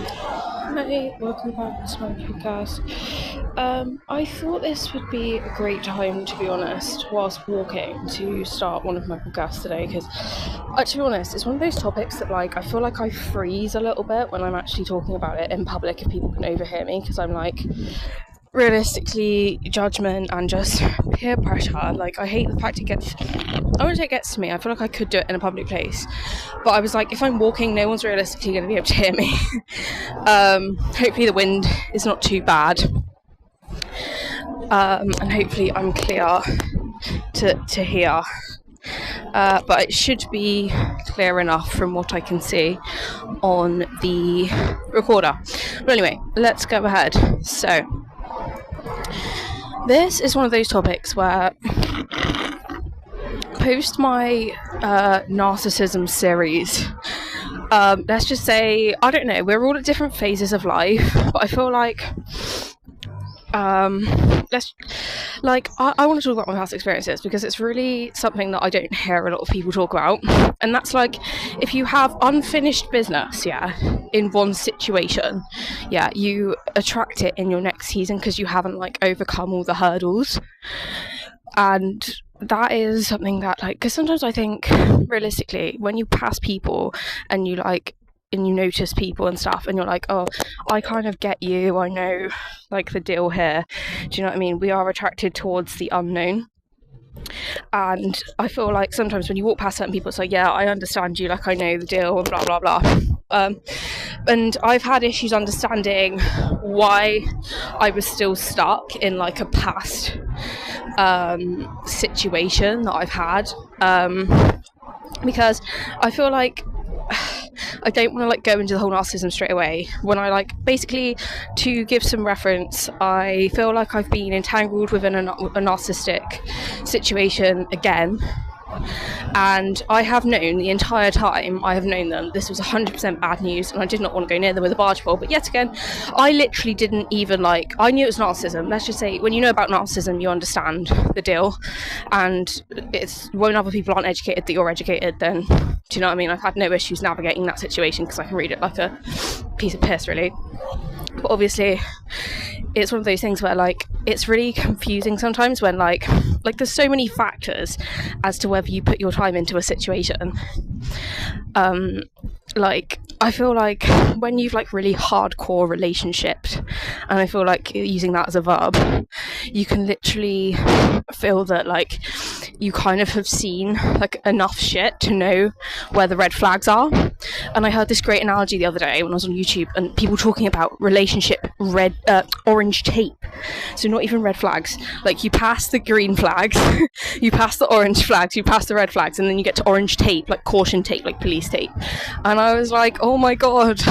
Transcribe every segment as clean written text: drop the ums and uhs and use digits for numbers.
Hey, welcome back to my podcast. I thought this would be a great time, to be honest, whilst walking, to start one of my podcasts today, because, to be honest, it's one of those topics that, like, I feel like I freeze a little bit when I'm actually talking about it in public if people can overhear me, because I'm like, realistically, judgment and just peer pressure, like, I hate the fact I wouldn't say it gets to me, I feel like I could do it in a public place, but I was like, if I'm walking, no one's realistically going to be able to hear me. Hopefully the wind is not too bad, and hopefully I'm clear to hear, but it should be clear enough from what I can see on the recorder. But anyway, let's go ahead. So this is one of those topics where, post my narcissism series, let's just say, I don't know, we're all at different phases of life, but I feel like I want to talk about my past experiences because it's really something that I don't hear a lot of people talk about, and that's like, if you have unfinished business, in one situation, you attract it in your next season because you haven't like overcome all the hurdles. And that is something that, like, because sometimes I think realistically, when you pass people and you notice people and stuff, and you're like, oh, I kind of get you, I know like the deal here, do you know what I mean? We are attracted towards the unknown. And I feel like sometimes when you walk past certain people, it's like, yeah, I understand you, like I know the deal, and blah blah blah. And I've had issues understanding why I was still stuck in like a past situation that I've had, because I feel like I don't want to like go into the whole narcissism straight away. When I basically, to give some reference, I feel like I've been entangled within a narcissistic situation again, and I have known the entire time I have known them this was 100% bad news, and I did not want to go near them with a barge pole. But yet again, I literally didn't even I knew it was narcissism. Let's just say, when you know about narcissism, you understand the deal, and it's when other people aren't educated that you're educated, then, do you know what I mean? I've had no issues navigating that situation because I can read it like a piece of piss, really. But obviously it's one of those things where it's really confusing sometimes when like there's so many factors as to whether you put your time into a situation. I feel like when you've really hardcore relationshiped, and I feel like using that as a verb, you can literally feel that you kind of have seen enough shit to know where the red flags are. And I heard this great analogy the other day when I was on YouTube, and people talking about relationship orange tape. So not even red flags, you pass the green flags, you pass the orange flags, you pass the red flags, and then you get to orange tape, caution tape, police tape. And I was like, oh my god,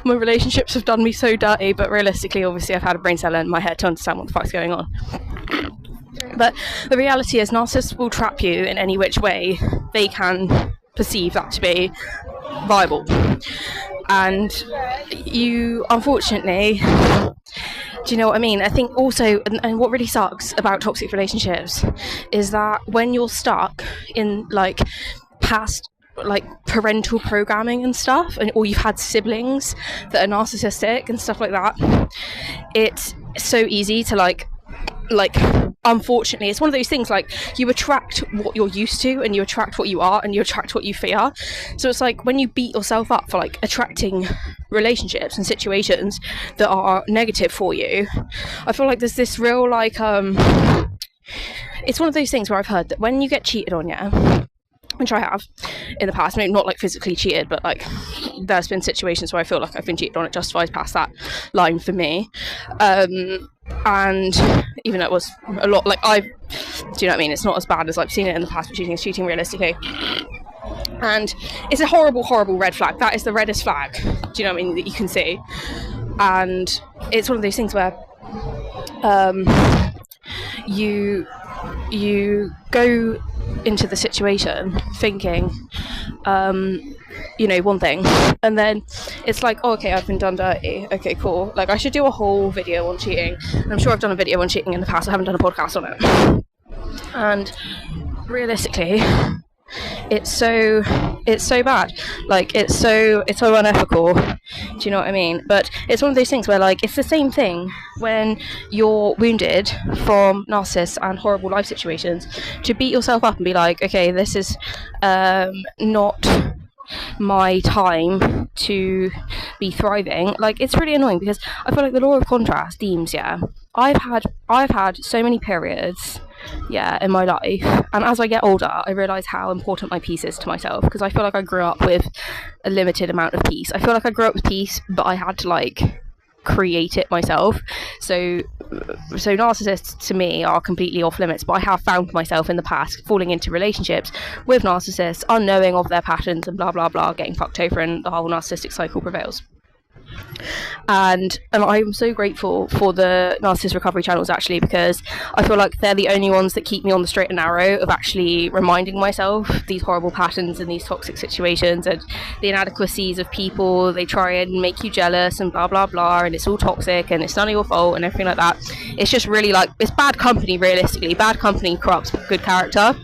my relationships have done me so dirty. But realistically, obviously, I've had a brain cell in my head to understand what the fuck's going on. But the reality is, narcissists will trap you in any which way they can perceive that to be viable. And you, unfortunately, do you know what I mean? I think also, and what really sucks about toxic relationships is that when you're stuck in past parental programming and stuff, or you've had siblings that are narcissistic and stuff like that, it's so easy to unfortunately, it's one of those things, you attract what you're used to, and you attract what you are, and you attract what you fear. So it's when you beat yourself up for attracting relationships and situations that are negative for you, I feel like there's this real it's one of those things where I've heard that when you get cheated on, which I have in the past, maybe not physically cheated, but there's been situations where I feel like I've been cheated on, it justifies past that line for me. And even though it was a lot, do you know what I mean? It's not as bad as I've seen it in the past, but cheating is cheating realistically. And it's a horrible, horrible red flag. That is the reddest flag, do you know what I mean, that you can see. And it's one of those things where you go into the situation thinking one thing, and then it's oh, okay, I've been done dirty, okay, cool, I should do a whole video on cheating, and I'm sure I've done a video on cheating in the past. I haven't done a podcast on it. And realistically, it's so bad. Like it's so unethical. Do you know what I mean? But it's one of those things where like it's the same thing when you're wounded from narcissists and horrible life situations, to beat yourself up and be like, okay, this is not my time to be thriving. Like, it's really annoying because I feel like the law of contrast deems, yeah, I've had so many periods, yeah, in my life, and as I get older I realize how important my peace is to myself, because I feel like I grew up with a limited amount of peace. I feel like I grew up with peace, but I had to like create it myself. So narcissists to me are completely off limits, but I have found myself in the past falling into relationships with narcissists, unknowing of their patterns and blah blah blah, getting fucked over, and the whole narcissistic cycle prevails. And I'm so grateful for the narcissist recovery channels, actually, because I feel like they're the only ones that keep me on the straight and narrow of actually reminding myself these horrible patterns and these toxic situations and the inadequacies of people. They try and make you jealous and blah blah blah, and it's all toxic and it's none of your fault and everything like that. It's just really like, it's bad company. Realistically, bad company corrupts good character.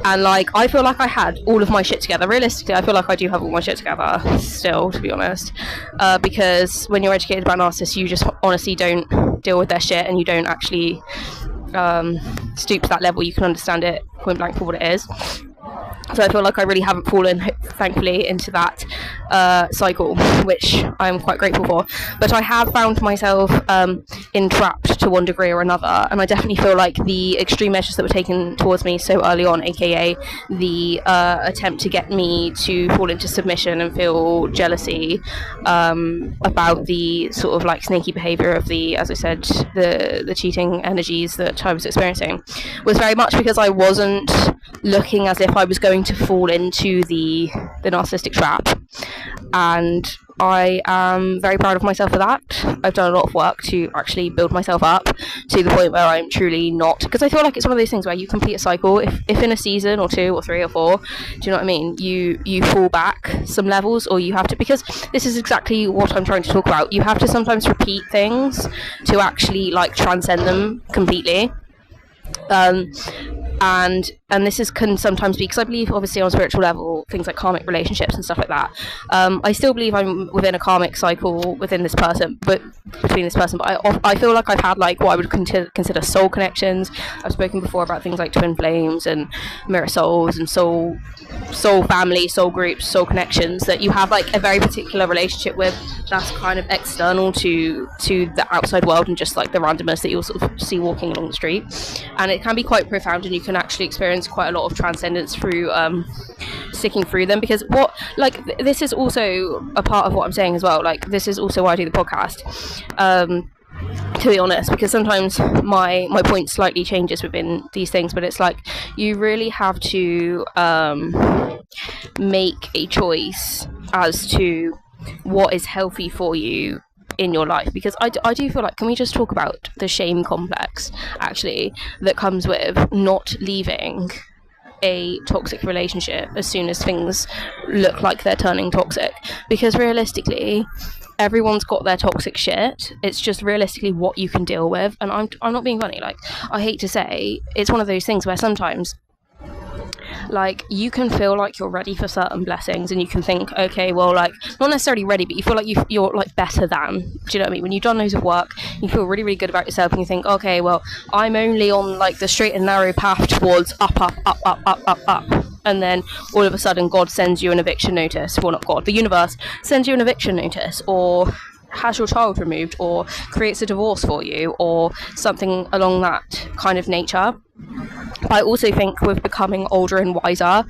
And like, I feel like I had all of my shit together. Realistically, I feel like I do have all my shit together still, to be honest, because when you're educated by narcissists, you just honestly don't deal with their shit, and you don't actually stoop to that level. You can understand it point blank for what it is. So I feel like I really haven't fallen, thankfully, into that cycle, which I'm quite grateful for. But I have found myself entrapped to one degree or another, and I definitely feel like the extreme measures that were taken towards me so early on, aka the attempt to get me to fall into submission and feel jealousy about the sort of like snaky behaviour of the, as I said, the cheating energies that I was experiencing, was very much because I wasn't looking as if I was going to fall into the narcissistic trap. And I am very proud of myself for that. I've done a lot of work to actually build myself up to the point where I'm truly not, because I feel like it's one of those things where you complete a cycle. If in a season or 2 or 3 or 4, do you know what I mean, you fall back some levels, or you have to, because this is exactly what I'm trying to talk about, you have to sometimes repeat things to actually like transcend them completely. And this can sometimes be, because I believe obviously on a spiritual level things like karmic relationships and stuff like that, I still believe I'm within a karmic cycle within this person, but between this person, but I feel like I've had like what I would consider soul connections. I've spoken before about things like twin flames and mirror souls and soul family, soul groups, soul connections that you have like a very particular relationship with, that's kind of external to the outside world and just like the randomness that you'll sort of see walking along the street. And it can be quite profound, and you can actually experience quite a lot of transcendence through sticking through them, because what, like, this is also a part of what I'm saying as well. Like, this is also why I do the podcast, to be honest, because sometimes my point slightly changes within these things, but it's like you really have to make a choice as to what is healthy for you in your life. Because I do feel like, can we just talk about the shame complex actually that comes with not leaving a toxic relationship as soon as things look like they're turning toxic? Because realistically, everyone's got their toxic shit. It's just realistically what you can deal with. And I'm not being funny. Like, I hate to say, it's one of those things where sometimes, like, you can feel like you're ready for certain blessings, and you can think, okay, well, like, not necessarily ready, but you feel like you're like better than, do you know what I mean? When you've done loads of work, you feel really, really good about yourself, and you think, okay, well, I'm only on like the straight and narrow path towards up. And then all of a sudden God sends you an eviction notice. Well, not God, the universe sends you an eviction notice, or has your child removed, or creates a divorce for you, or something along that kind of nature. But I also think with becoming older and wiser,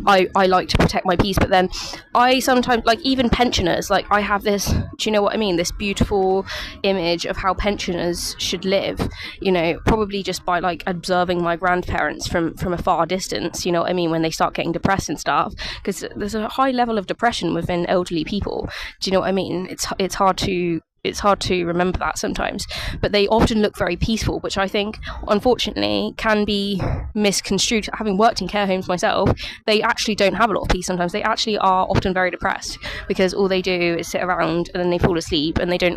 I like to protect my peace. But then I sometimes, like, even pensioners, like, I have this, do you know what I mean, this beautiful image of how pensioners should live, you know, probably just by like observing my grandparents from a far distance, you know what I mean, when they start getting depressed and stuff, because there's a high level of depression within elderly people, do you know what I mean? It's hard to it's hard to remember that sometimes, but they often look very peaceful, which I think unfortunately can be misconstrued. Having worked in care homes myself, they actually don't have a lot of peace. Sometimes they actually are often very depressed, because all they do is sit around and then they fall asleep, and they don't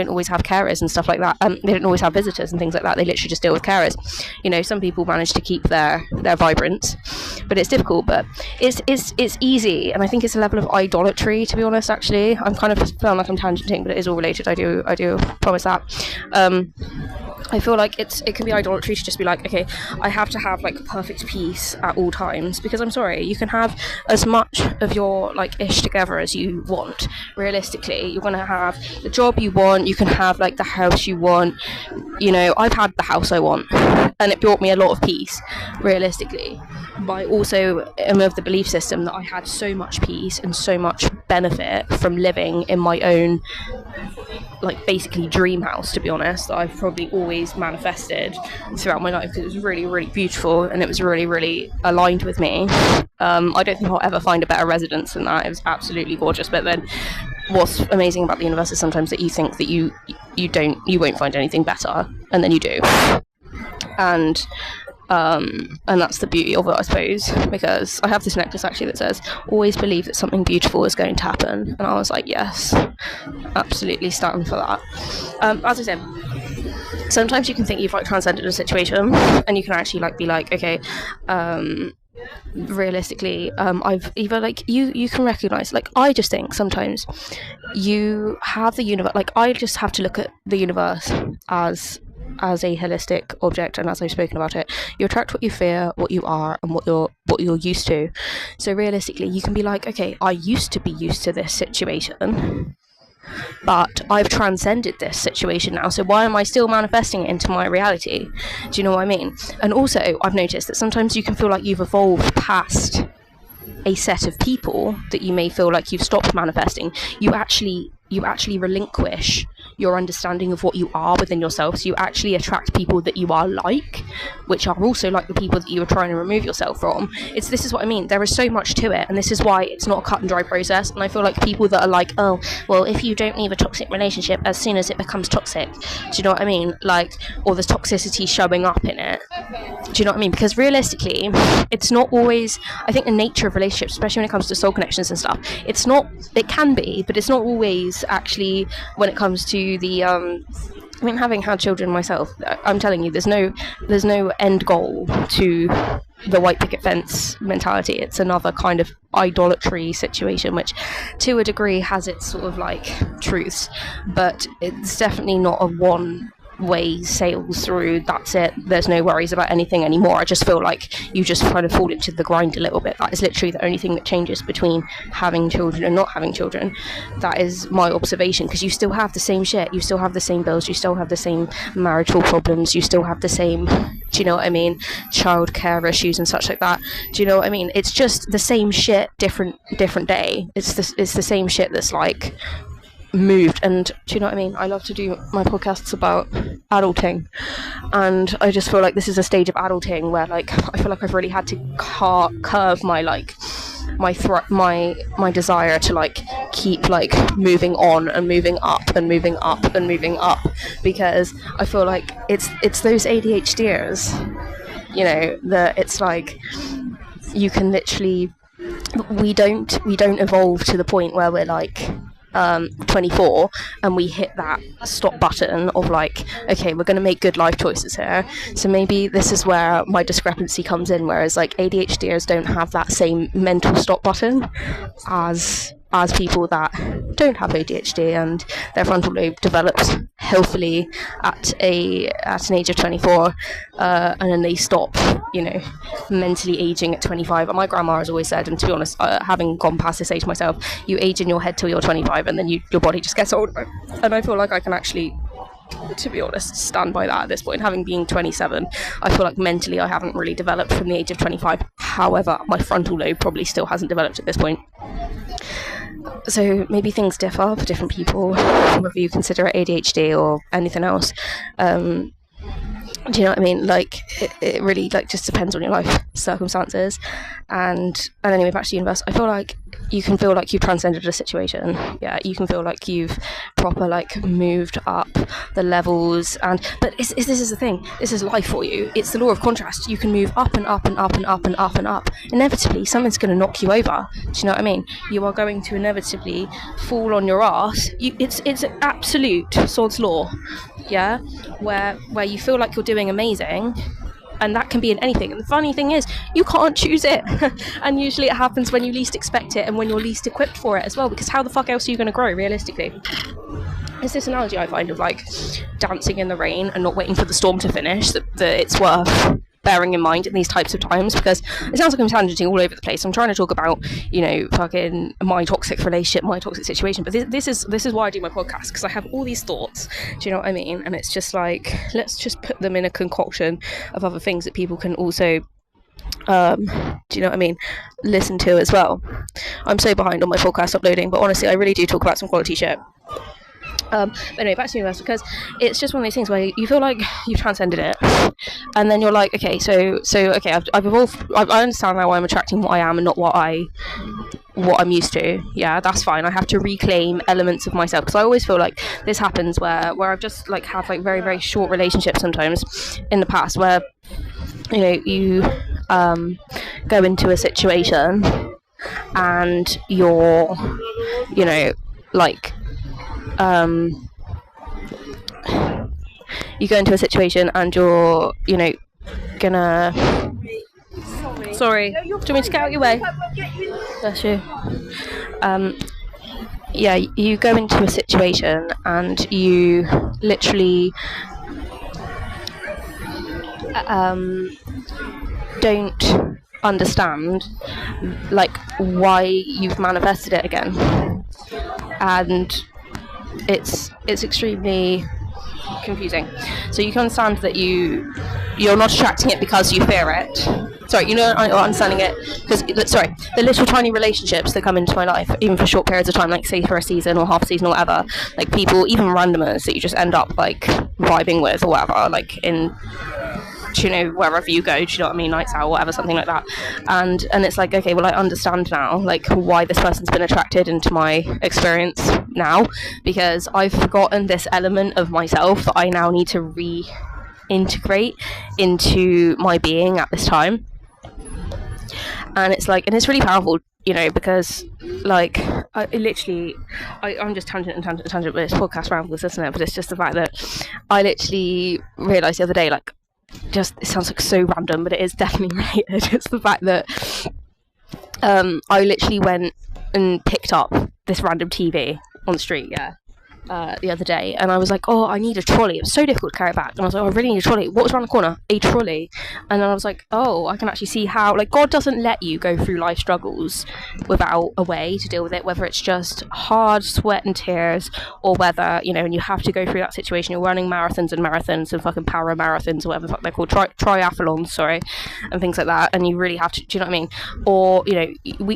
always have carers and stuff like that. They don't always have visitors and things like that. They literally just deal with carers. Some people manage to keep their vibrance, but it's difficult. But it's easy, and I think it's a level of idolatry, to be honest. Actually, I'm kind of feeling like I'm tangenting, but it is all related. I do promise that. I feel like it can be idolatry to just be like, okay, I have to have like perfect peace at all times, because I'm sorry, you can have as much of your like ish together as you want. Realistically, you're gonna have the job you want, you can have like the house you want. I've had the house I want, and it brought me a lot of peace, realistically. But I also am of the belief system that I had so much peace and so much benefit from living in my own, like, basically dream house, to be honest, that I've probably always manifested throughout my life, because it was really, really beautiful and it was really, really aligned with me. I don't think I'll ever find a better residence than that. It was absolutely gorgeous. But then what's amazing about the universe is sometimes that you think that you won't find anything better, and then you do. And that's the beauty of it, I suppose, because I have this necklace actually that says, always believe that something beautiful is going to happen. And I was like, yes, absolutely stand for that. As I said, sometimes you can think you've like transcended a situation, and you can actually like be like, okay, realistically, I've either like you can recognize, like, I just think sometimes you have the universe, like, I just have to look at the universe as a holistic object, and as I've spoken about it, you attract what you fear, what you are, and what you're used to. So realistically, you can be like, okay, I used to be used to this situation, but I've transcended this situation now, so why am I still manifesting it into my reality? Do you know what I mean? And also, I've noticed that sometimes you can feel like you've evolved past a set of people that you may feel like you've stopped manifesting. You actually relinquish your understanding of what you are within yourself, so you actually attract people that you are like, which are also like the people that you are trying to remove yourself from. This is what I mean. There is so much to it, and this is why it's not a cut and dry process. And I feel like people that are like, oh, well, if you don't leave a toxic relationship, as soon as it becomes toxic, do you know what I mean? Like, or there's toxicity showing up in it. Do you know what I mean? Because realistically, it's not always, I think the nature of relationships, especially when it comes to soul connections and stuff, it can be, but it's not always actually when it comes to the having had children myself, I'm telling you, there's no end goal to the white picket fence mentality. It's another kind of idolatry situation, which to a degree has its sort of like truths, but it's definitely not a one way sails through, that's it, there's no worries about anything anymore. I just feel like you just kind of fall into the grind a little bit. That is literally the only thing that changes between having children and not having children. That is my observation, because you still have the same shit, you still have the same bills, you still have the same marital problems, you still have the same, do you know what I mean, childcare issues and such like that. Do you know what I mean? It's just the same shit, different day. It's the same shit that's like moved. And do you know what I mean? I love to do my podcasts about adulting, and I just feel like this is a stage of adulting where like I feel like I've really had to curve my like my desire to like keep like moving on and moving up and moving up and moving up, because I feel like it's those ADHDers, you know, that it's like you can literally, we don't evolve to the point where we're like 24 and we hit that stop button of like, okay, we're going to make good life choices here. So maybe this is where my discrepancy comes in, whereas like ADHDers don't have that same mental stop button as people that don't have ADHD, and their frontal lobe develops healthily at an age of 24, and then they stop, you know, mentally aging at 25. And my grandma has always said, and to be honest, having gone past this age myself, you age in your head till you're 25, and then your body just gets older. And I feel like I can actually, to be honest, stand by that at this point. Having been 27, I feel like mentally I haven't really developed from the age of 25. However, my frontal lobe probably still hasn't developed at this point. So maybe things differ for different people, whether you consider it ADHD or anything else. Do you know what I mean? Like, it really like just depends on your life circumstances. And anyway, back to the universe. I feel like you can feel like you've transcended a situation. Yeah, you can feel like you've proper like moved up the levels. But this is the thing. This is life for you. It's the law of contrast. You can move up and up and up and up and up and up. Inevitably, something's going to knock you over. Do you know what I mean? You are going to inevitably fall on your ass. It's absolute sod's law. Yeah, where you feel like you're doing amazing. And that can be in anything. And the funny thing is, you can't choose it. And usually it happens when you least expect it and when you're least equipped for it as well. Because how the fuck else are you going to grow, realistically? It's this analogy I find of like dancing in the rain and not waiting for the storm to finish, that it's worth bearing in mind in these types of times, because it sounds like I'm tangenting all over the place. I'm trying to talk about, fucking my toxic relationship, my toxic situation, but this is why I do my podcast, because I have all these thoughts, do you know what I mean? And it's just like, let's just put them in a concoction of other things that people can also do you know what I mean, listen to as well. I'm so behind on my podcast uploading, but honestly I really do talk about some quality shit. But anyway, back to universe, because it's just one of those things where you feel like you've transcended it, and then you're like, okay, so okay, I've evolved. I understand now why I'm attracting what I am and not what I'm used to. Yeah, that's fine. I have to reclaim elements of myself, because I always feel like this happens where I've just like have like very, very short relationships sometimes in the past where you go into a situation and you're you go into a situation and you're gonna sorry, do you want me to get out your way? Bless you. Yeah, you go into a situation and you literally don't understand like why you've manifested it again, and it's extremely confusing. So you can understand that you're not attracting it because you fear it. Sorry, you're not understanding it because the little tiny relationships that come into my life, even for short periods of time, like say for a season or half a season or whatever, like people, even randomers that you just end up like vibing with or whatever, like in wherever you go, do you know what I mean, nights out, whatever, something like that, and it's like, okay, well I understand now like why this person's been attracted into my experience now, because I've forgotten this element of myself that I now need to reintegrate into my being at this time. And it's like, and it's really powerful, because like I'm just tangent, but it's podcast rambles, isn't it? But it's just the fact that I literally realised the other day, like, just, it sounds like so random, but it is definitely related. It's the fact that I literally went and picked up this random TV on the street, the other day, and I was like, oh, I need a trolley. It was so difficult to carry it back, and I was like, oh, I really need a trolley. What was around the corner? A trolley. And then I was like, oh, I can actually see how, like, God doesn't let you go through life struggles without a way to deal with it, whether it's just hard sweat and tears, or whether, and you have to go through that situation. You're running marathons and fucking para marathons, or whatever the fuck they're called, triathlons, sorry, and things like that, and you really have to, do you know what I mean? Or,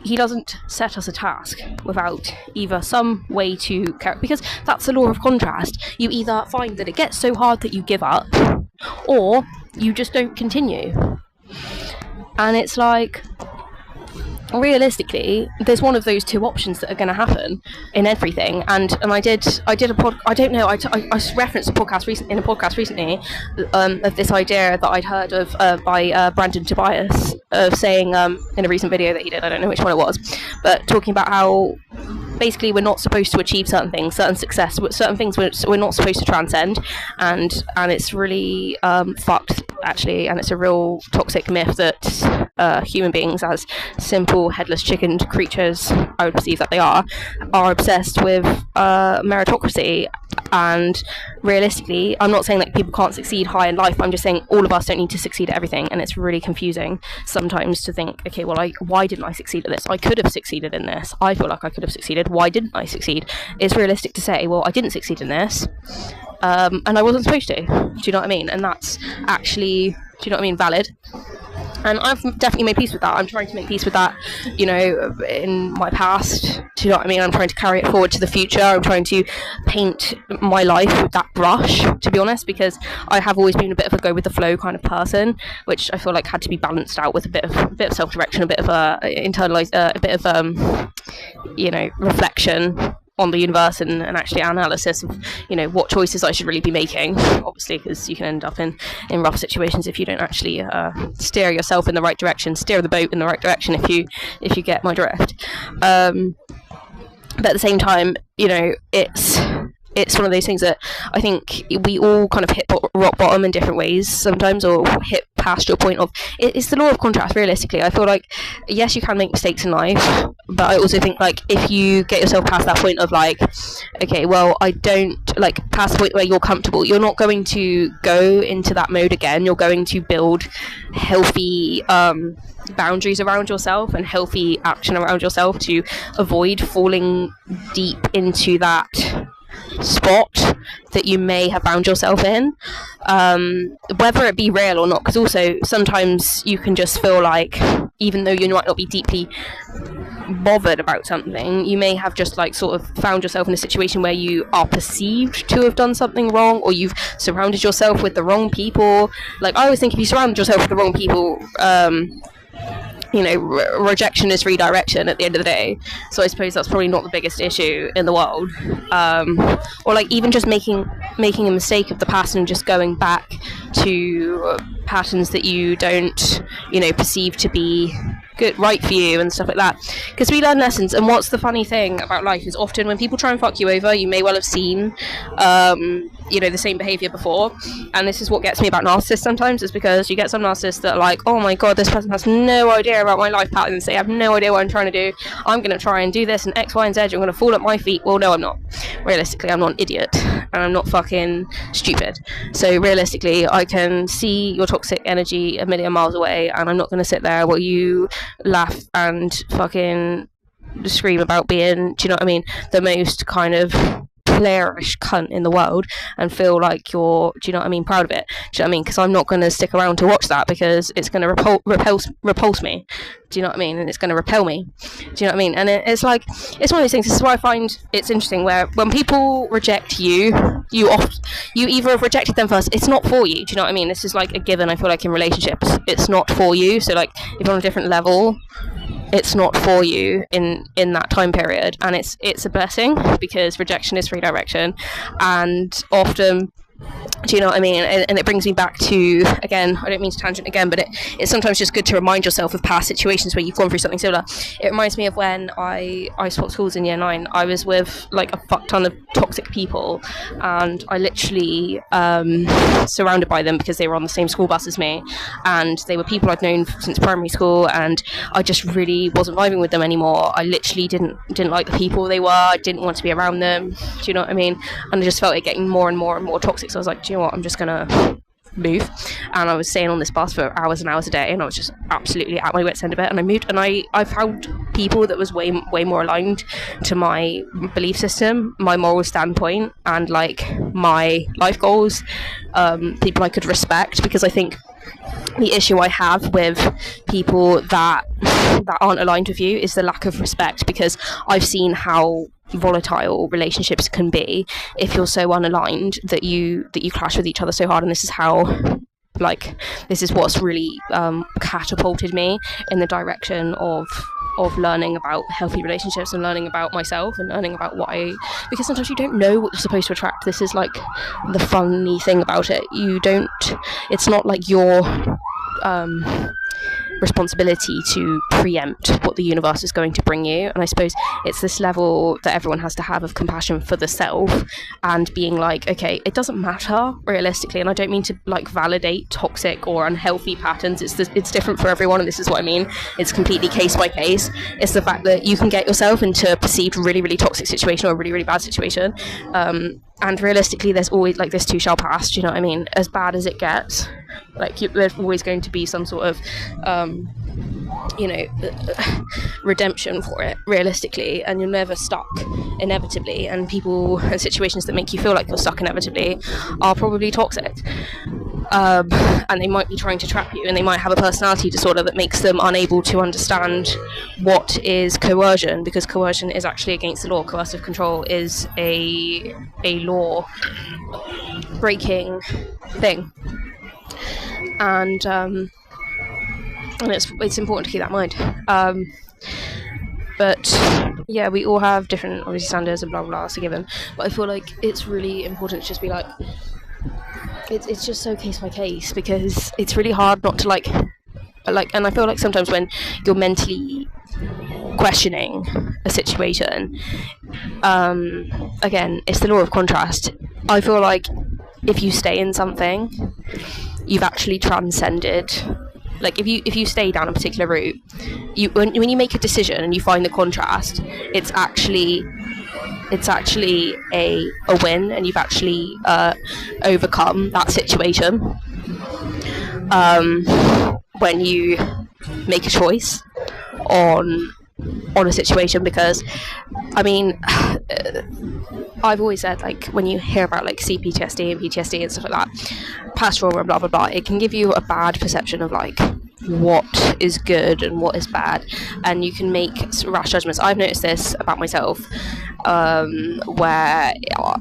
he doesn't set us a task without either some way to carry, because that's the law of contrast. You either find that it gets so hard that you give up, or you just don't continue. And it's like, realistically, there's one of those two options that are going to happen in everything. And I did a pod. I don't know. I referenced a podcast recently of this idea that I'd heard of by Brandon Tobias, of saying in a recent video that he did. I don't know which one it was, but talking about how basically we're not supposed to achieve certain things, certain success, certain things we're not supposed to transcend, and it's really fucked actually, and it's a real toxic myth that human beings, as simple headless chicken creatures I would perceive that they are obsessed with meritocracy. And realistically, I'm not saying that people can't succeed high in life, I'm just saying all of us don't need to succeed at everything, and it's really confusing sometimes to think, okay, well, why didn't I succeed at this? I could have succeeded in this. I feel like I could have succeeded. Why didn't I succeed? It's realistic to say, well, I didn't succeed in this, and I wasn't supposed to. Do you know what I mean? And that's actually, do you know what I mean, valid. And I've definitely made peace with that. I'm trying to make peace with that, you know, in my past. Do you know what I mean? I'm trying to carry it forward to the future. I'm trying to paint my life with that brush, to be honest, because I have always been a bit of a go with the flow kind of person, which I feel like had to be balanced out with a bit of self-direction, a bit of a bit of you know, reflection on the universe, and actually analysis of, you know, what choices I should really be making, obviously, because you can end up in rough situations if you don't actually steer yourself in the right direction, steer the boat in the right direction, if you get my drift. But at the same time, you know, it's one of those things that I think we all kind of hit rock bottom in different ways sometimes, or hit past your point of, it's the law of contrast, realistically. I feel like, yes, you can make mistakes in life, but I also think, like, if you get yourself past that point of, like, okay, well, I don't, like, past the point where you're comfortable, you're not going to go into that mode again. You're going to build healthy boundaries around yourself and healthy action around yourself to avoid falling deep into that spot that you may have found yourself in, whether it be real or not, because also sometimes you can just feel like, even though you might not be deeply bothered about something, you may have just, like, sort of found yourself in a situation where you are perceived to have done something wrong, or you've surrounded yourself with the wrong people. Like, I always think if you surround yourself with the wrong people, you know, rejection is redirection at the end of the day. So I suppose that's probably not the biggest issue in the world. Or, like, even just making a mistake of the past and just going back to patterns that you don't, you know, perceive to be good, right for you, and stuff like that. Because we learn lessons, and what's the funny thing about life is often when people try and fuck you over, you may well have seen you know, the same behavior before. And this is what gets me about narcissists sometimes, is because you get some narcissists that are like, oh my god, this person has no idea about my life patterns, they have no idea what I'm trying to do, I'm going to try and do this and X, Y, and Z, you're going to fall at my feet. Well, no, I'm not. Realistically, I'm not an idiot, and I'm not fucking stupid. So realistically, I can see your toxic energy a million miles away, and I'm not going to sit there while you laugh and fucking scream about being, do you know what I mean, the most kind of playerish cunt in the world, and feel like you're, do you know what I mean, proud of it. Do you know what I mean? Because I'm not going to stick around to watch that, because it's going to repulse me. Do you know what I mean? And it's going to repel me. Do you know what I mean? And it's like, it's one of those things. This is why I find it's interesting, where when people reject you either have rejected them first. It's not for you. Do you know what I mean? This is like a given, I feel like, in relationships. It's not for you. So, like, if you're on a different level, it's not for you in that time period, and it's a blessing, because rejection is redirection. And often, do you know what I mean? And it brings me back to, again, I don't mean to tangent again, but it's sometimes just good to remind yourself of past situations where you've gone through something similar. It reminds me of when I swapped schools in year 9. I was with, like, a fuck ton of toxic people, and I literally surrounded by them because they were on the same school bus as me, and they were people I'd known since primary school, and I just really wasn't vibing with them anymore. I literally didn't like the people they were. I didn't want to be around them. Do you know what I mean? And I just felt it getting more and more and more toxic. So I was like, do you know what, I'm just gonna move. And I was staying on this bus for hours and hours a day, and I was just absolutely at my wit's end of it. And I moved, and I found people that was way more aligned to my belief system, my moral standpoint, and, like, my life goals, people I could respect. Because I think the issue I have with people that aren't aligned with you is the lack of respect, because I've seen how volatile relationships can be if you're so unaligned that you clash with each other so hard. And this is how, like, this is what's really catapulted me in the direction of learning about healthy relationships, and learning about myself, and learning about because sometimes you don't know what you're supposed to attract. This is, like, the funny thing about it. It's not like your responsibility to preempt what the universe is going to bring you. And I suppose it's this level that everyone has to have of compassion for the self, and being like, okay, it doesn't matter realistically. And I don't mean to, like, validate toxic or unhealthy patterns. It's different for everyone, and this is what I mean. It's completely case by case. It's the fact that you can get yourself into a perceived really, really toxic situation, or a really, really bad situation, and realistically there's always, like, this too shall pass. Do you know what I mean? As bad as it gets, like, there's always going to be some sort of redemption for it, realistically. And you're never stuck inevitably, and people and situations that make you feel like you're stuck inevitably are probably toxic. and they might be trying to trap you, and they might have a personality disorder that makes them unable to understand what is coercion, because coercion is actually against the law. Coercive control is a law breaking thing, and it's important to keep that in mind. But yeah, we all have different obviously standards and blah blah blah, that's a given, but I feel like it's really important to just be like, it's just so case by case, because it's really hard not to like, and I feel like sometimes when you're mentally questioning a situation, again, it's the law of contrast. I feel like if you stay in something, you've actually transcended. Like if you stay down a particular route, when you make a decision and you find the contrast, it's actually a win, and you've actually overcome that situation. When you make a choice on a situation, because I mean, I've always said, like, when you hear about like CPTSD and PTSD and stuff like that, past trauma and blah blah blah, it can give you a bad perception of like what is good and what is bad, and you can make rash judgments. I've noticed this about myself, where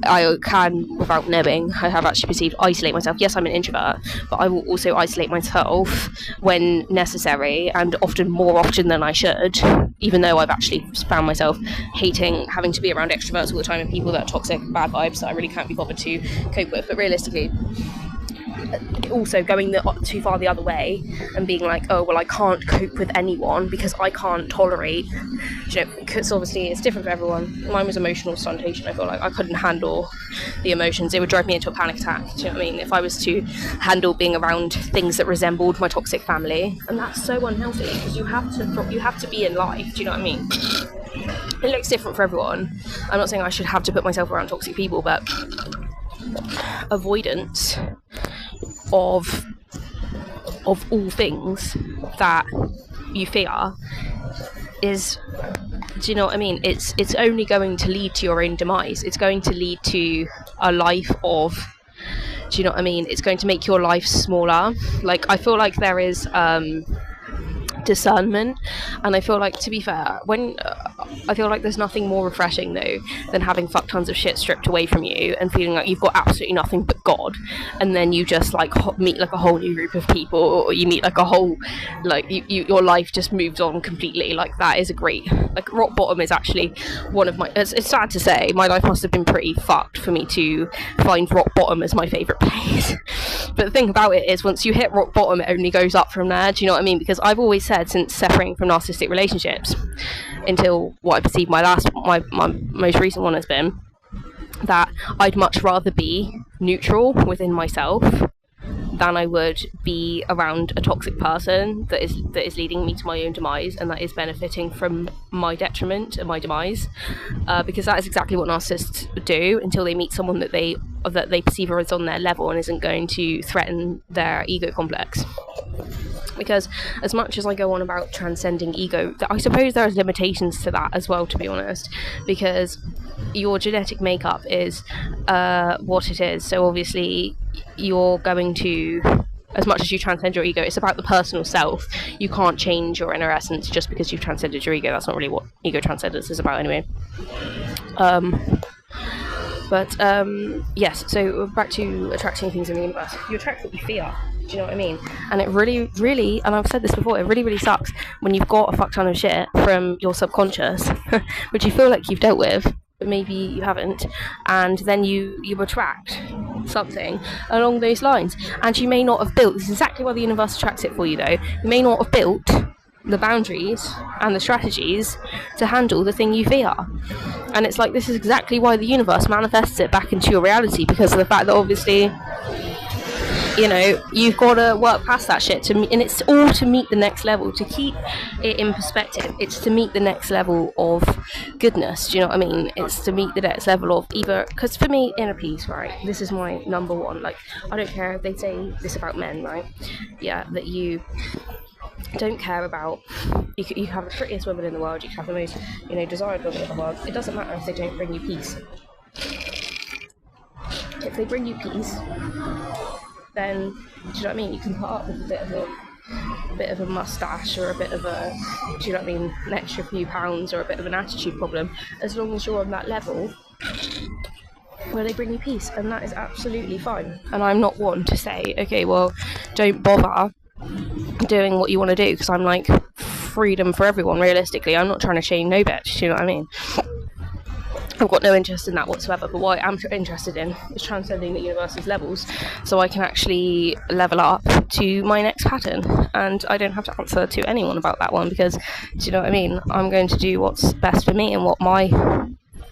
I can, without knowing, I have actually perceived isolate myself. Yes, I'm an introvert, but I will also isolate myself when necessary, and often more often than I should, even though I've actually found myself hating having to be around extroverts all the time and people that are toxic, bad vibes that I really can't be bothered to cope with. But realistically, also going too far the other way and being like, oh well, I can't cope with anyone because I can't tolerate, because obviously it's different for everyone. Mine was emotional stuntation. I feel like I couldn't handle the emotions. It would drive me into a panic attack. Do you know what I mean? If I was to handle being around things that resembled my toxic family, and that's so unhealthy, because you have to be in life. Do you know what I mean? It looks different for everyone. I'm not saying I should have to put myself around toxic people, but avoidance of all things that you fear is, do you know what I mean? It's only going to lead to your own demise. It's going to lead to a life of, do you know what I mean? It's going to make your life smaller. Like, I feel like there is discernment, and I feel like, to be fair, when I feel like there's nothing more refreshing though than having fuck tons of shit stripped away from you and feeling like you've got absolutely nothing but God, and then you just like meet like a whole new group of people, or you meet like a whole, like your life just moves on completely. Like, that is a great, like, rock bottom is actually one of my, it's sad to say, my life must have been pretty fucked for me to find rock bottom as my favourite place. But the thing about it is, once you hit rock bottom, it only goes up from there. Do you know what I mean? Because I've always said, since separating from narcissistic relationships until what I perceive my most recent one has been, that I'd much rather be neutral within myself than I would be around a toxic person that is leading me to my own demise, and that is benefiting from my detriment and my demise, because that is exactly what narcissists do until they meet someone that they perceive as on their level and isn't going to threaten their ego complex. Because as much as I go on about transcending ego, I suppose there are limitations to that as well, to be honest, because your genetic makeup is what it is. So obviously you're going to, as much as you transcend your ego, it's about the personal self. You can't change your inner essence just because you've transcended your ego. That's not really what ego transcendence is about anyway. But yes, so back to attracting things in the universe. You attract what you fear. Do you know what I mean? And it really, really, and I've said this before, it really, really sucks when you've got a fuck ton of shit from your subconscious, which you feel like you've dealt with, but maybe you haven't, and then you attract something along those lines. And you may not have built, this is exactly why the universe attracts it for you though, you may not have built the boundaries and the strategies to handle the thing you fear. And it's like, this is exactly why the universe manifests it back into your reality, because of the fact that obviously, you know, you've got to work past that shit and it's all to meet the next level. To keep it in perspective, it's to meet the next level of goodness. Do you know what I mean? It's to meet the next level of either, because for me, inner peace, right, this is my number one. Like, I don't care if they say this about men, right? Yeah, that you don't care about, you have the prettiest women in the world, you can have the most, you know, desired women in the world. It doesn't matter if they don't bring you peace. If they bring you peace, then do you know what I mean, you can put up with a bit of a mustache or a bit of a, do you know what I mean, an extra few pounds or a bit of an attitude problem, as long as you're on that level where they bring you peace, and that is absolutely fine. And I'm not one to say, okay, well, don't bother doing what you want to do, because I'm like, freedom for everyone. Realistically, I'm not trying to shame no bitch, do you know what I mean? I've got no interest in that whatsoever, but what I am interested in is transcending the universe's levels so I can actually level up to my next pattern, and I don't have to answer to anyone about that one, because, do you know what I mean, I'm going to do what's best for me and what my,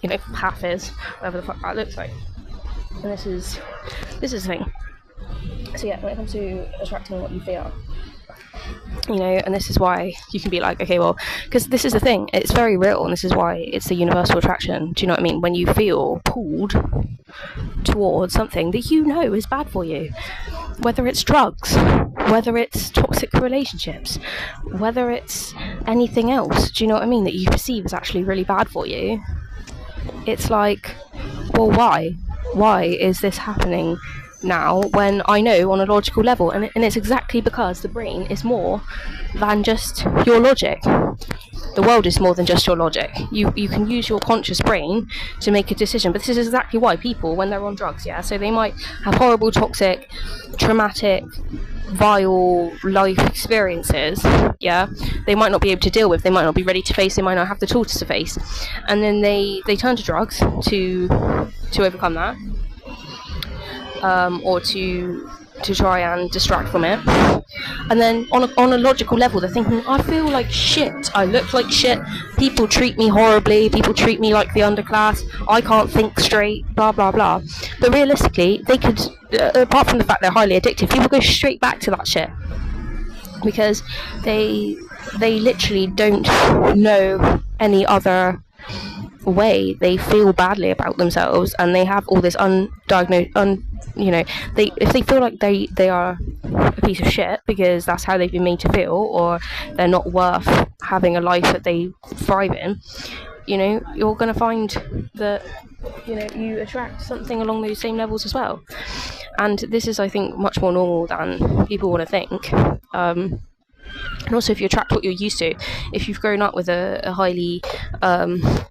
you know, path is, whatever the fuck that looks like. And this is the thing. So yeah, when it comes to attracting what you feel, you know, and this is why you can be like, okay, well, because this is the thing, it's very real, and this is why it's the universal attraction, do you know what I mean? When you feel pulled towards something that you know is bad for you, whether it's drugs, whether it's toxic relationships, whether it's anything else, do you know what I mean, that you perceive as actually really bad for you, it's like, well, why is this happening now when I know on a logical level? And it's exactly because the brain is more than just your logic. The world is more than just your logic. You can use your conscious brain to make a decision, but this is exactly why people, when they're on drugs, yeah, so they might have horrible, toxic, traumatic, vile life experiences, yeah, they might not be able to deal with, they might not be ready to face, they might not have the tools to face, and then they turn to drugs to overcome that, or to try and distract from it. And then on a logical level, they're thinking, I feel like shit, I look like shit, people treat me horribly, people treat me like the underclass, I can't think straight, blah blah blah. But realistically, they could, apart from the fact they're highly addictive, people go straight back to that shit, because they literally don't know any other way. They feel badly about themselves, and they have all this undiagnosed, you know, if they feel like they are a piece of shit because that's how they've been made to feel, or they're not worth having a life that they thrive in, you know, you're going to find that, you know, you attract something along those same levels as well. And this is, I think, much more normal than people want to think. And also, if you attract what you're used to, if you've grown up with a highly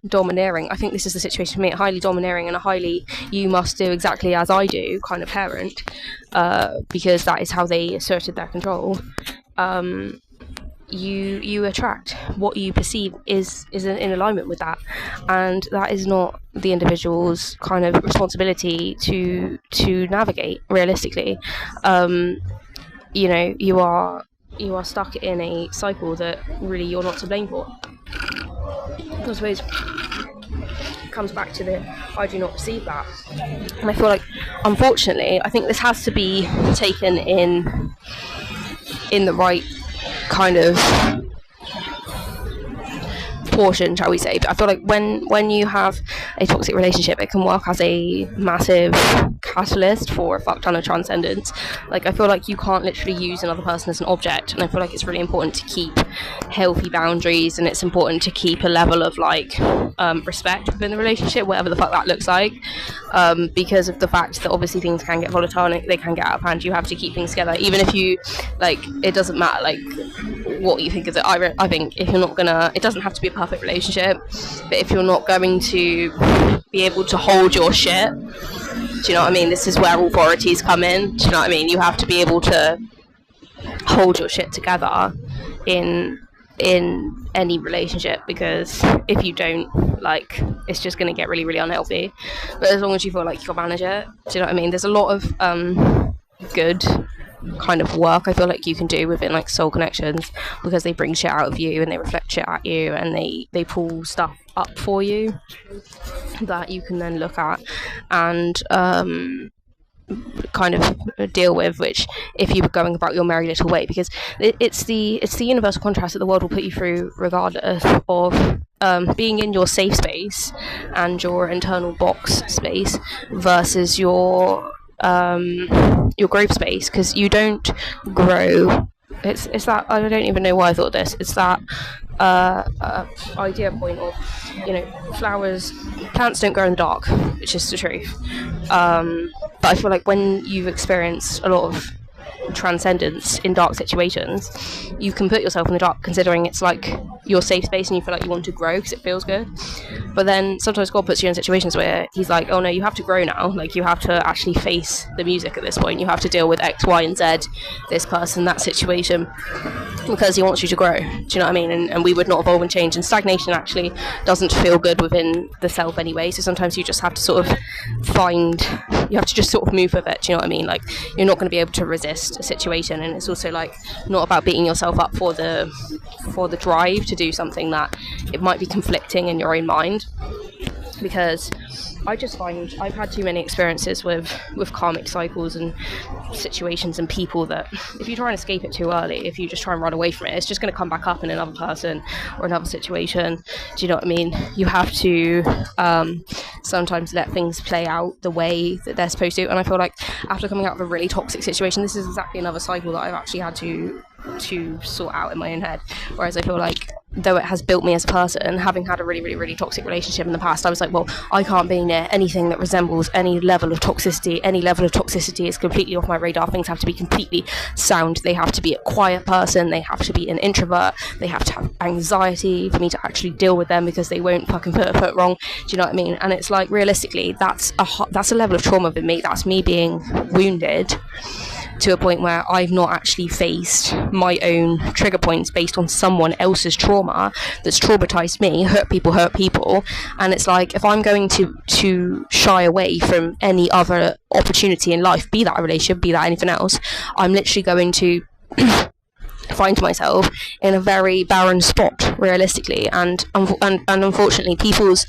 domineering, I think this is the situation for me, a highly domineering and a highly you must do exactly as I do kind of parent, because that is how they asserted their control, you attract what you perceive is in alignment with that, and that is not the individual's kind of responsibility to navigate realistically. You know, you are stuck in a cycle that really you're not to blame for. I suppose it comes back to the I do not perceive that, and I feel like, unfortunately, I think this has to be taken in the right kind of portion, shall we say. But I feel like when you have a toxic relationship, it can work as a massive catalyst for a fuck ton of transcendence. Like, I feel like you can't literally use another person as an object, and I feel like it's really important to keep healthy boundaries, and it's important to keep a level of like respect within the relationship, whatever the fuck that looks like, because of the fact that obviously things can get volatile and they can get out of hand. You have to keep things together, even if you, like, it doesn't matter like what you think of it. I think if you're not gonna, it doesn't have to be a perfect relationship, but if you're not going to be able to hold your shit, do you know what I mean, this is where authorities come in, do you know what I mean, you have to be able to hold your shit together in any relationship, because if you don't, like, it's just going to get really, really unhealthy. But as long as you feel like you can manage it, do you know what I mean, there's a lot of good kind of work I feel like you can do within like soul connections, because they bring shit out of you and they reflect shit at you, and they pull stuff up for you that you can then look at and kind of deal with, which if you were going about your merry little way, because it's the universal contrast that the world will put you through regardless of being in your safe space and your internal box space versus your growth space, because you don't grow. It's that, I don't even know why I thought this, it's that idea point of, you know, plants don't grow in the dark, which is the truth. But I feel like when you've experienced a lot of transcendence in dark situations, you can put yourself in the dark, considering it's like your safe space and you feel like you want to grow because it feels good. But then sometimes God puts you in situations where he's like, oh no, you have to grow now, like you have to actually face the music at this point, you have to deal with X, Y and Z, this person, that situation, because he wants you to grow. Do you know what I mean? And we would not evolve and change, and stagnation actually doesn't feel good within the self anyway, so sometimes you just have to sort of you have to just sort of move with it. Do you know what I mean? Like, you're not going to be able to resist a situation, and it's also like not about beating yourself up for the drive to do something that it might be conflicting in your own mind, because I just find I've had too many experiences with karmic cycles and situations and people that if you try and escape it too early, if you just try and run away from it, it's just going to come back up in another person or another situation. Do you know what I mean? You have to sometimes let things play out the way that they're supposed to. And I feel like after coming out of a really toxic situation, this is exactly another cycle that I've actually had to sort out in my own head. Whereas I feel like, though it has built me as a person, having had a really, really, really toxic relationship in the past, I was like, well, I can't be near anything that resembles any level of toxicity. Any level of toxicity is completely off my radar. Things have to be completely sound. They have to be a quiet person. They have to be an introvert. They have to have anxiety for me to actually deal with them, because they won't fucking put a foot wrong. Do you know what I mean? And it's like, realistically, that's a level of trauma with me. That's me being wounded to a point where I've not actually faced my own trigger points based on someone else's trauma that's traumatized me. Hurt people, and it's like, if I'm going to shy away from any other opportunity in life, be that a relationship, be that anything else, I'm literally going to find myself in a very barren spot, realistically. And unfortunately, people's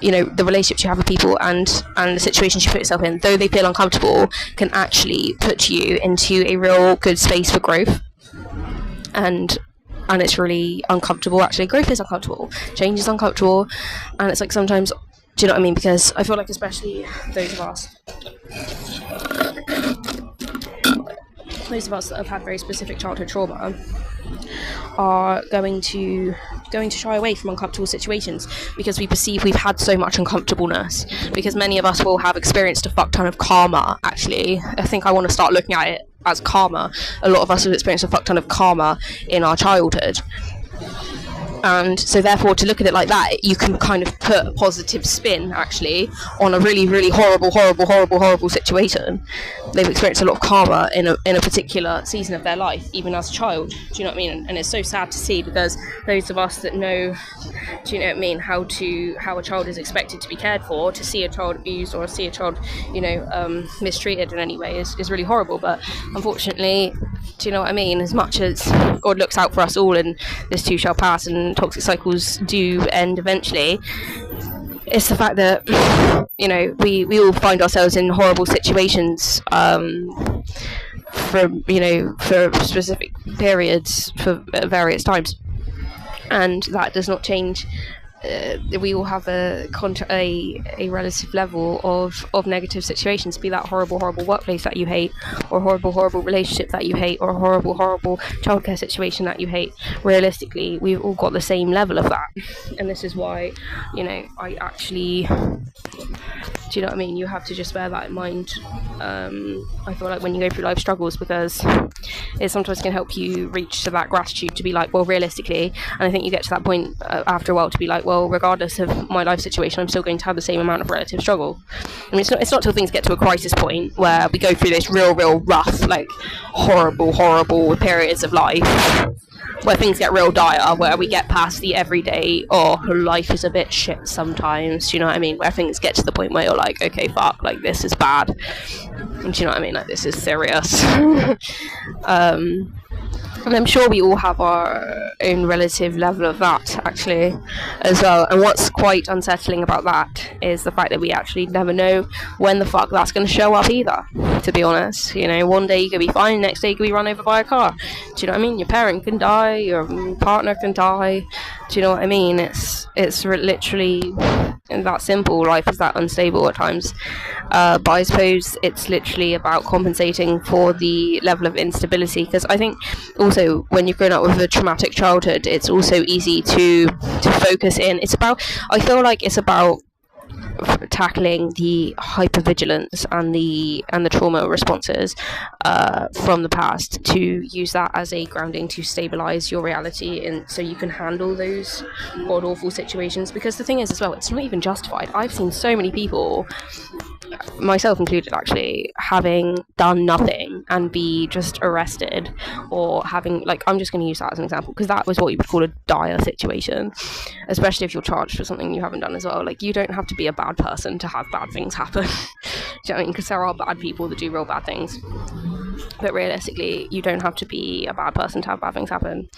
the relationships you have with people and the situations you put yourself in, though they feel uncomfortable, can actually put you into a real good space for growth. And it's really uncomfortable, actually. Growth is uncomfortable, change is uncomfortable, and it's like, sometimes, do you know what I mean? Because I feel like, especially those of us that have had very specific childhood trauma are going to shy away from uncomfortable situations, because we perceive we've had so much uncomfortableness, because many of us will have experienced a fuck ton of karma. Actually, I think I want to start looking at it as karma. A lot of us have experienced a fuck ton of karma in our childhood, and so therefore, to look at it like that, you can kind of put a positive spin, actually, on a really, really horrible situation. They've experienced a lot of karma in a particular season of their life, even as a child. Do you know what I mean? And it's so sad to see, because those of us that know, do you know what I mean, how a child is expected to be cared for, to see a child abused or see a child, mistreated in any way is really horrible. But unfortunately, do you know what I mean? As much as God looks out for us all, and this too shall pass, and toxic cycles do end eventually, it's the fact that, we all find ourselves in horrible situations for specific periods, for various times, and that does not change. We all have a relative level of negative situations, be that horrible workplace that you hate, or horrible relationship that you hate, or a horrible childcare situation that you hate. Realistically, we've all got the same level of that, and this is why, I actually, do you know what I mean? You have to just bear that in mind. I feel like when you go through life struggles, because it sometimes can help you reach to that gratitude, to be like, well, realistically, and I think you get to that point after a while, to be like, well, regardless of my life situation, I'm still going to have the same amount of relative struggle. I mean, it's not till things get to a crisis point where we go through this real rough, like horrible periods of life, where things get real dire, where we get past the everyday, life is a bit shit sometimes, do you know what I mean? Where things get to the point where you're like, okay, fuck, like, this is bad. Do you know what I mean? Like, this is serious. And I'm sure we all have our own relative level of that, actually, as well. And what's quite unsettling about that is the fact that we actually never know when the fuck that's going to show up either, to be honest. One day you could be fine, next day you could be run over by a car. Do you know what I mean? Your parent can die, your partner can die. Do you know what I mean? It's literally that simple. Life is that unstable at times. But I suppose it's literally about compensating for the level of instability, because I think also when you've grown up with a traumatic childhood, it's also easy to focus in. I feel like it's about tackling the hypervigilance and the trauma responses from the past, to use that as a grounding to stabilize your reality, and so you can handle those god awful situations. Because the thing is as well, it's not even justified. I've seen so many people, myself included actually, having done nothing and be just arrested, or having, like, I'm just going to use that as an example because that was what you would call a dire situation, especially if you're charged for something you haven't done as well. Like, you don't have to be a bad person to have bad things happen. Do you know what I mean? Because there are bad people that do real bad things, but realistically you don't have to be a bad person to have bad things happen.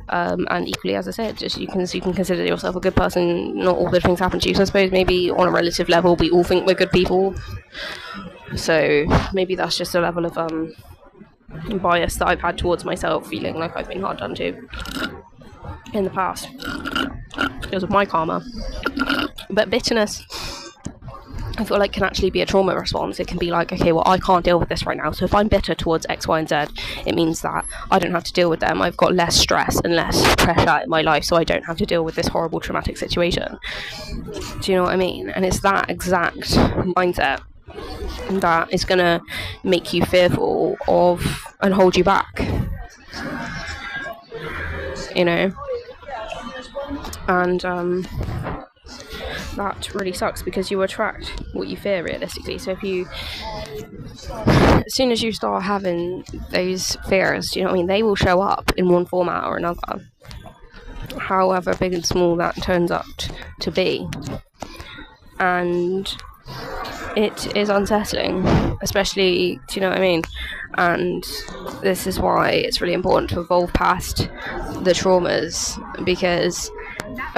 And equally, as I said, just you can consider yourself a good person. Not all good things happen to you, so I suppose maybe on a relative level we all think we're good people, so maybe that's just a level of bias that I've had towards myself, feeling like I've been hard done to in the past because of my karma. But bitterness, I feel like, can actually be a trauma response. It can be like, okay, well, I can't deal with this right now, so if I'm bitter towards X, Y, and Z, it means that I don't have to deal with them. I've got less stress and less pressure in my life, so I don't have to deal with this horrible traumatic situation. Do you know what I mean? And it's that exact mindset that is going to make you fearful of and hold you back, you know. And that really sucks, because you attract what you fear, realistically. So if you, as soon as you start having those fears, do you know what I mean, they will show up in one format or another, however big and small that turns out to be. And it is unsettling, especially, do you know what I mean? And this is why it's really important to evolve past the traumas, because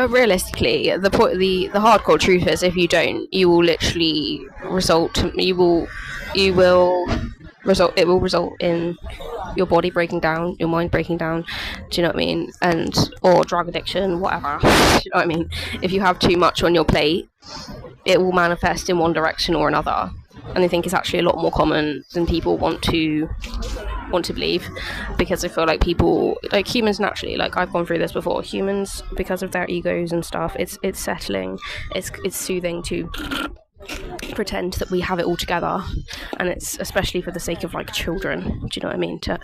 realistically, the hardcore truth is, if you don't, you will literally it will result in your body breaking down, your mind breaking down, do you know what I mean? Or drug addiction, whatever. Do you know what I mean? If you have too much on your plate, it will manifest in one direction or another. And I think it's actually a lot more common than people want to believe, because I feel like people, like humans naturally, like I've gone through this before, humans, because of their egos and stuff, it's settling, it's soothing to pretend that we have it all together, and it's especially for the sake of like children, do you know what I mean, to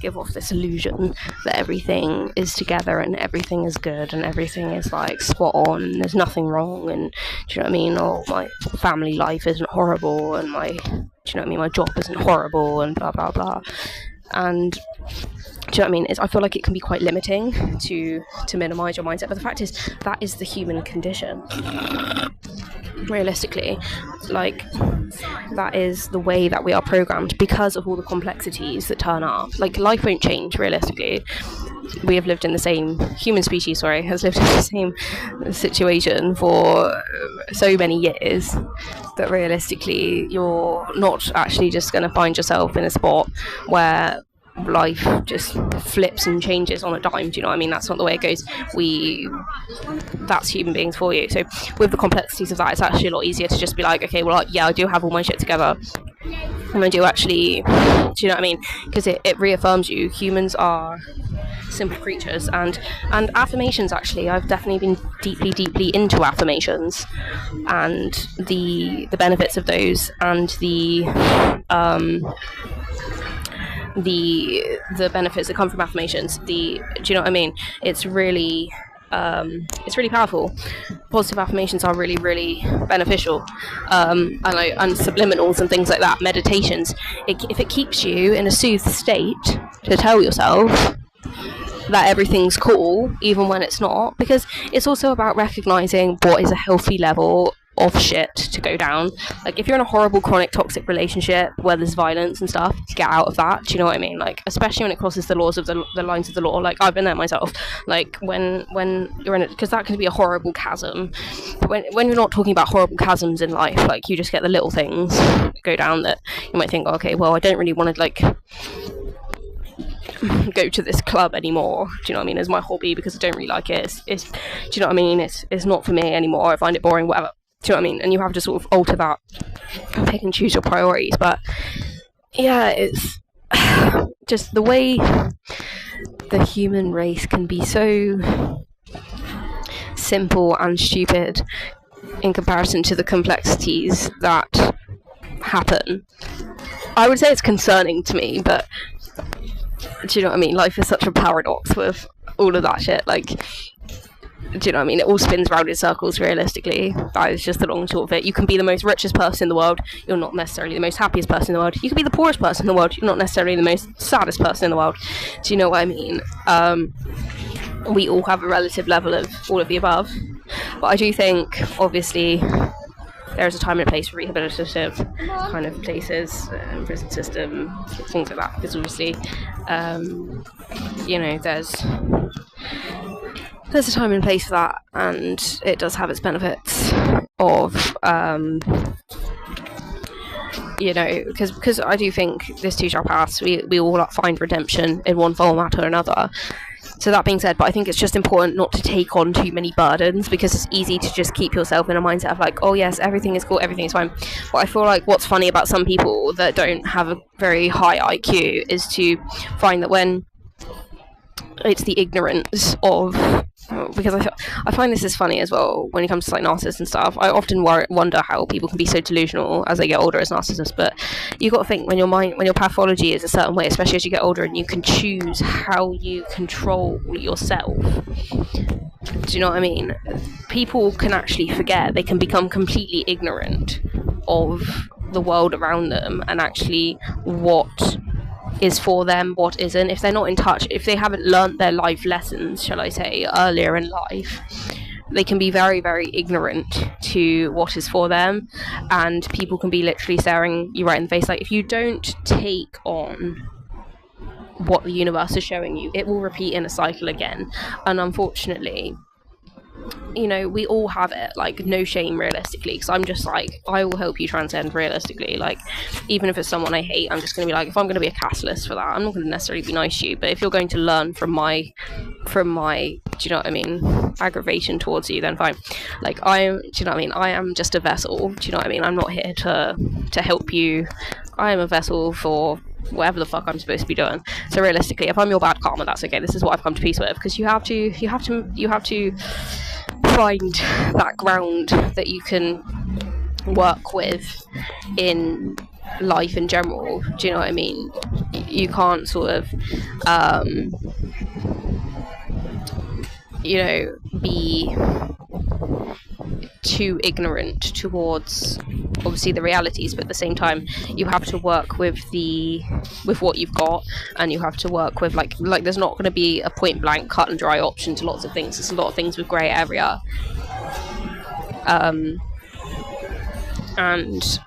give off this illusion that everything is together and everything is good and everything is like spot on and there's nothing wrong, and do you know what I mean, oh, my family life isn't horrible, and my, do you know what I mean, my job isn't horrible, and blah blah blah. And do you know what I mean? I feel like it can be quite limiting to minimize your mindset, but the fact is that is the human condition. Realistically, like, that is the way that we are programmed, because of all the complexities that turn up. Like, life won't change. Realistically, we have lived in the same human species has lived in the same situation for so many years that realistically you're not actually just going to find yourself in a spot where life just flips and changes on a dime. Do you know what I mean? That's not the way it goes. That's human beings for you. So with the complexities of that, it's actually a lot easier to just be like, okay, well, yeah, I do have all my shit together, and I do actually, do you know what I mean? Because it reaffirms you. Humans are simple creatures, and affirmations, actually, I've definitely been deeply into affirmations and the benefits of those, and the benefits that come from affirmations. Do you know what I mean? It's really powerful. Positive affirmations are really, really beneficial, and subliminals and things like that, meditations. If it keeps you in a soothed state to tell yourself that everything's cool, even when it's not, because it's also about recognizing what is a healthy level of shit to go down. Like, if you're in a horrible chronic toxic relationship where there's violence and stuff, get out of that. Do you know what I mean? Like, especially when it crosses the lines of the law. Like, I've been there myself. Like, when you're in it, because that can be a horrible chasm. But when you're not talking about horrible chasms in life, like, you just get the little things go down that you might think, okay, well, I don't really want to like go to this club anymore, do you know what I mean, as my hobby, because I don't really like it. It's do you know what I mean, it's not for me anymore, I find it boring, whatever. Do you know what I mean? And you have to sort of alter that and pick and choose your priorities. But yeah, it's just the way the human race can be so simple and stupid in comparison to the complexities that happen. I would say it's concerning to me, but do you know what I mean? Life is such a paradox with all of that shit. Like, do you know what I mean? It all spins round in circles, realistically. That is just the long and short of it. You can be the most richest person in the world, you're not necessarily the most happiest person in the world. You can be the poorest person in the world, you're not necessarily the most saddest person in the world. Do you know what I mean? We all have a relative level of all of the above. But I do think, obviously, there is a time and a place for rehabilitative kind of places, prison system, things like that. Because obviously, you know, there's a time and place for that, and it does have its benefits of, you know, because I do think this too shall pass. We all find redemption in one format or another. So that being said, but I think it's just important not to take on too many burdens, because it's easy to just keep yourself in a mindset of like, oh yes, everything is cool, everything is fine. But I feel like what's funny about some people that don't have a very high IQ is to find that when it's the ignorance of, because I find this is funny as well when it comes to like narcissists and stuff. I often wonder how people can be so delusional as they get older as narcissists. But you got to think, when your pathology is a certain way, especially as you get older, and you can choose how you control yourself. Do you know what I mean? People can actually forget. They can become completely ignorant of the world around them and actually what is for them, what isn't. If they're not in touch, if they haven't learnt their life lessons, shall I say, earlier in life, they can be very, very ignorant to what is for them, and people can be literally staring you right in the face. Like, if you don't take on what the universe is showing you, it will repeat in a cycle again. And unfortunately, you know, we all have it. Like, no shame, realistically, because I'm just like, I will help you transcend, realistically. Like, even if it's someone I hate, I'm just going to be like, if I'm going to be a catalyst for that, I'm not going to necessarily be nice to you, but if you're going to learn from my do you know what I mean, aggravation towards you, then fine. Like, do you know what I mean, I am just a vessel. Do you know what I mean? I'm not here to help you. I am a vessel for whatever the fuck I'm supposed to be doing. So realistically, if I'm your bad karma, that's okay. This is what I've come to peace with, because you have to find that ground that you can work with in life in general. Do you know what I mean? You can't sort of you know, be too ignorant towards obviously the realities, but at the same time you have to work with what you've got, and you have to work with like there's not going to be a point blank cut and dry option to lots of things. There's a lot of things with grey area, and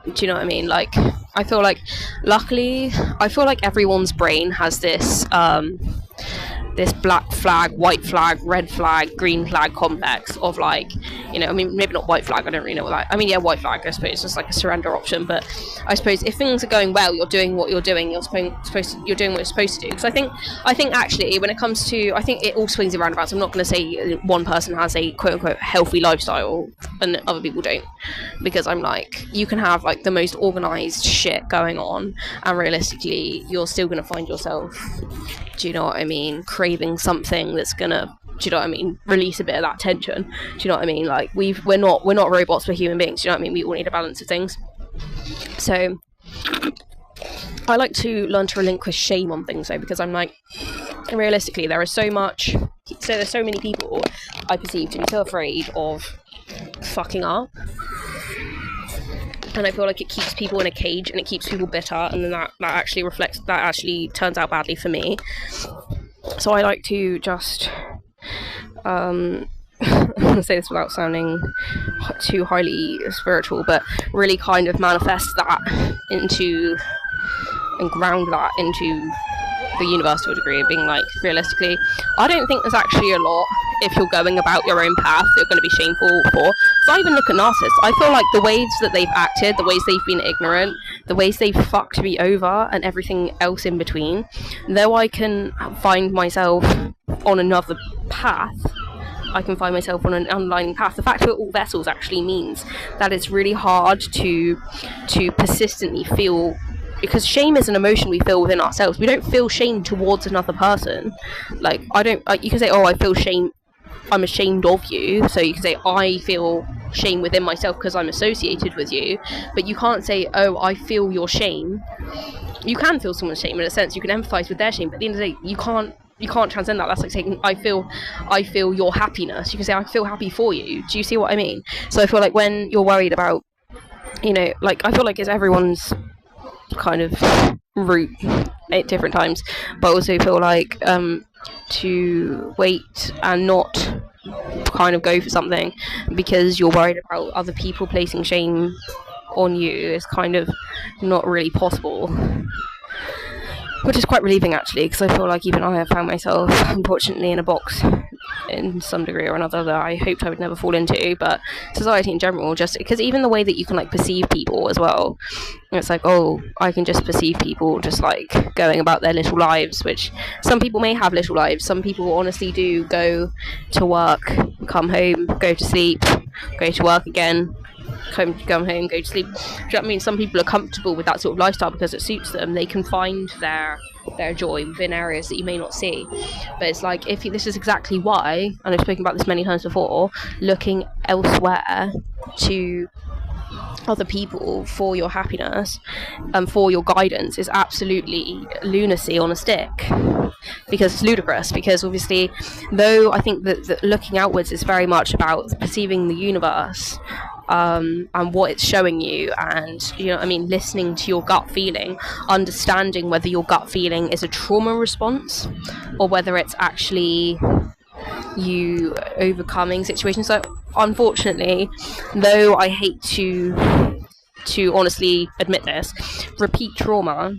do you know what I mean? Like, I feel like, luckily, I feel like everyone's brain has this this black flag, white flag, red flag, green flag complex of, like, you know, I mean, maybe not white flag, I don't really know what that, I mean, yeah, white flag, I suppose, it's just like a surrender option. But I suppose if things are going well, you're doing what you're doing, you're doing what you're supposed to do. Because I think actually, when it comes to, I think it all swings and roundabouts. I'm not going to say one person has a quote-unquote healthy lifestyle and other people don't, because I'm like, you can have like the most organised shit going on, and realistically, you're still going to find yourself, do you know what I mean, craving something that's gonna, do you know what I mean, release a bit of that tension. Do you know what I mean? Like, we're not robots, we're human beings. Do you know what I mean? We all need a balance of things. So I like to learn to relinquish shame on things, though, because I'm like, realistically, there's so many people I perceive to be so afraid of fucking up. And I feel like it keeps people in a cage, and it keeps people bitter, and then that actually turns out badly for me. So I like to just I'm going to say this without sounding too highly spiritual, but really kind of manifest that into and ground that into the universe to a degree, of being like, realistically, I don't think there's actually a lot, if you're going about your own path, that you're going to be shameful for. So I even look at narcissists, I feel like the ways that they've acted, the ways they've been ignorant, the ways they've fucked me over, and everything else in between, though I can find myself on another path, I can find myself on an underlying path. The fact that we're all vessels actually means that it's really hard to persistently feel, because shame is an emotion we feel within ourselves. We don't feel shame towards another person. Like, you can say, oh, I feel shame, I'm ashamed of you. So you can say, I feel shame within myself because I'm associated with you, but you can't say, oh, I feel your shame. You can feel someone's shame in a sense, you can empathize with their shame, but at the end of the day, you can't transcend that. That's like saying, I feel your happiness. You can say, I feel happy for you. Do you see what I mean? So I feel like when you're worried about, like, I feel like it's everyone's kind of route at different times, but I also feel like to wait and not kind of go for something because you're worried about other people placing shame on you is kind of not really possible, which is quite relieving actually, because I feel like even I have found myself unfortunately in a box in some degree or another that I hoped I would never fall into. But society in general, just because even the way that you can like perceive people as well, it's like, oh, I can just perceive people just like going about their little lives, which some people may have little lives. Some people honestly do go to work, come home, go to sleep, go to work again, come home, go to sleep. Do you know what I mean? Some people are comfortable with that sort of lifestyle because it suits them. They can find their joy within areas that you may not see. But it's like, if this is exactly why, and I've spoken about this many times before, looking elsewhere to other people for your happiness and for your guidance is absolutely lunacy on a stick, because it's ludicrous. Because obviously, though I think that looking outwards is very much about perceiving the universe and what it's showing you, and listening to your gut feeling, understanding whether your gut feeling is a trauma response or whether it's actually you overcoming situations. So unfortunately, though I hate to honestly admit this, repeat trauma,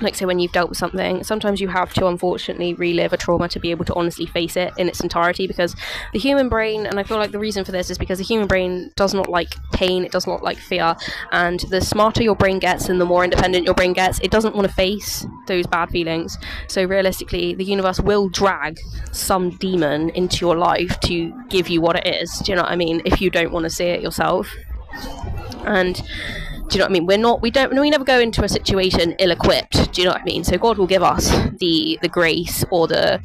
like say when you've dealt with something, sometimes you have to unfortunately relive a trauma to be able to honestly face it in its entirety, because the human brain, and I feel like the reason for this is because the human brain does not like pain, it does not like fear, and the smarter your brain gets and the more independent your brain gets, it doesn't want to face those bad feelings. So realistically, the universe will drag some demon into your life to give you what it is, do you know what I mean, if you don't want to see it yourself. And do you know what I mean? We never go into a situation ill-equipped. Do you know what I mean? So God will give us the grace or the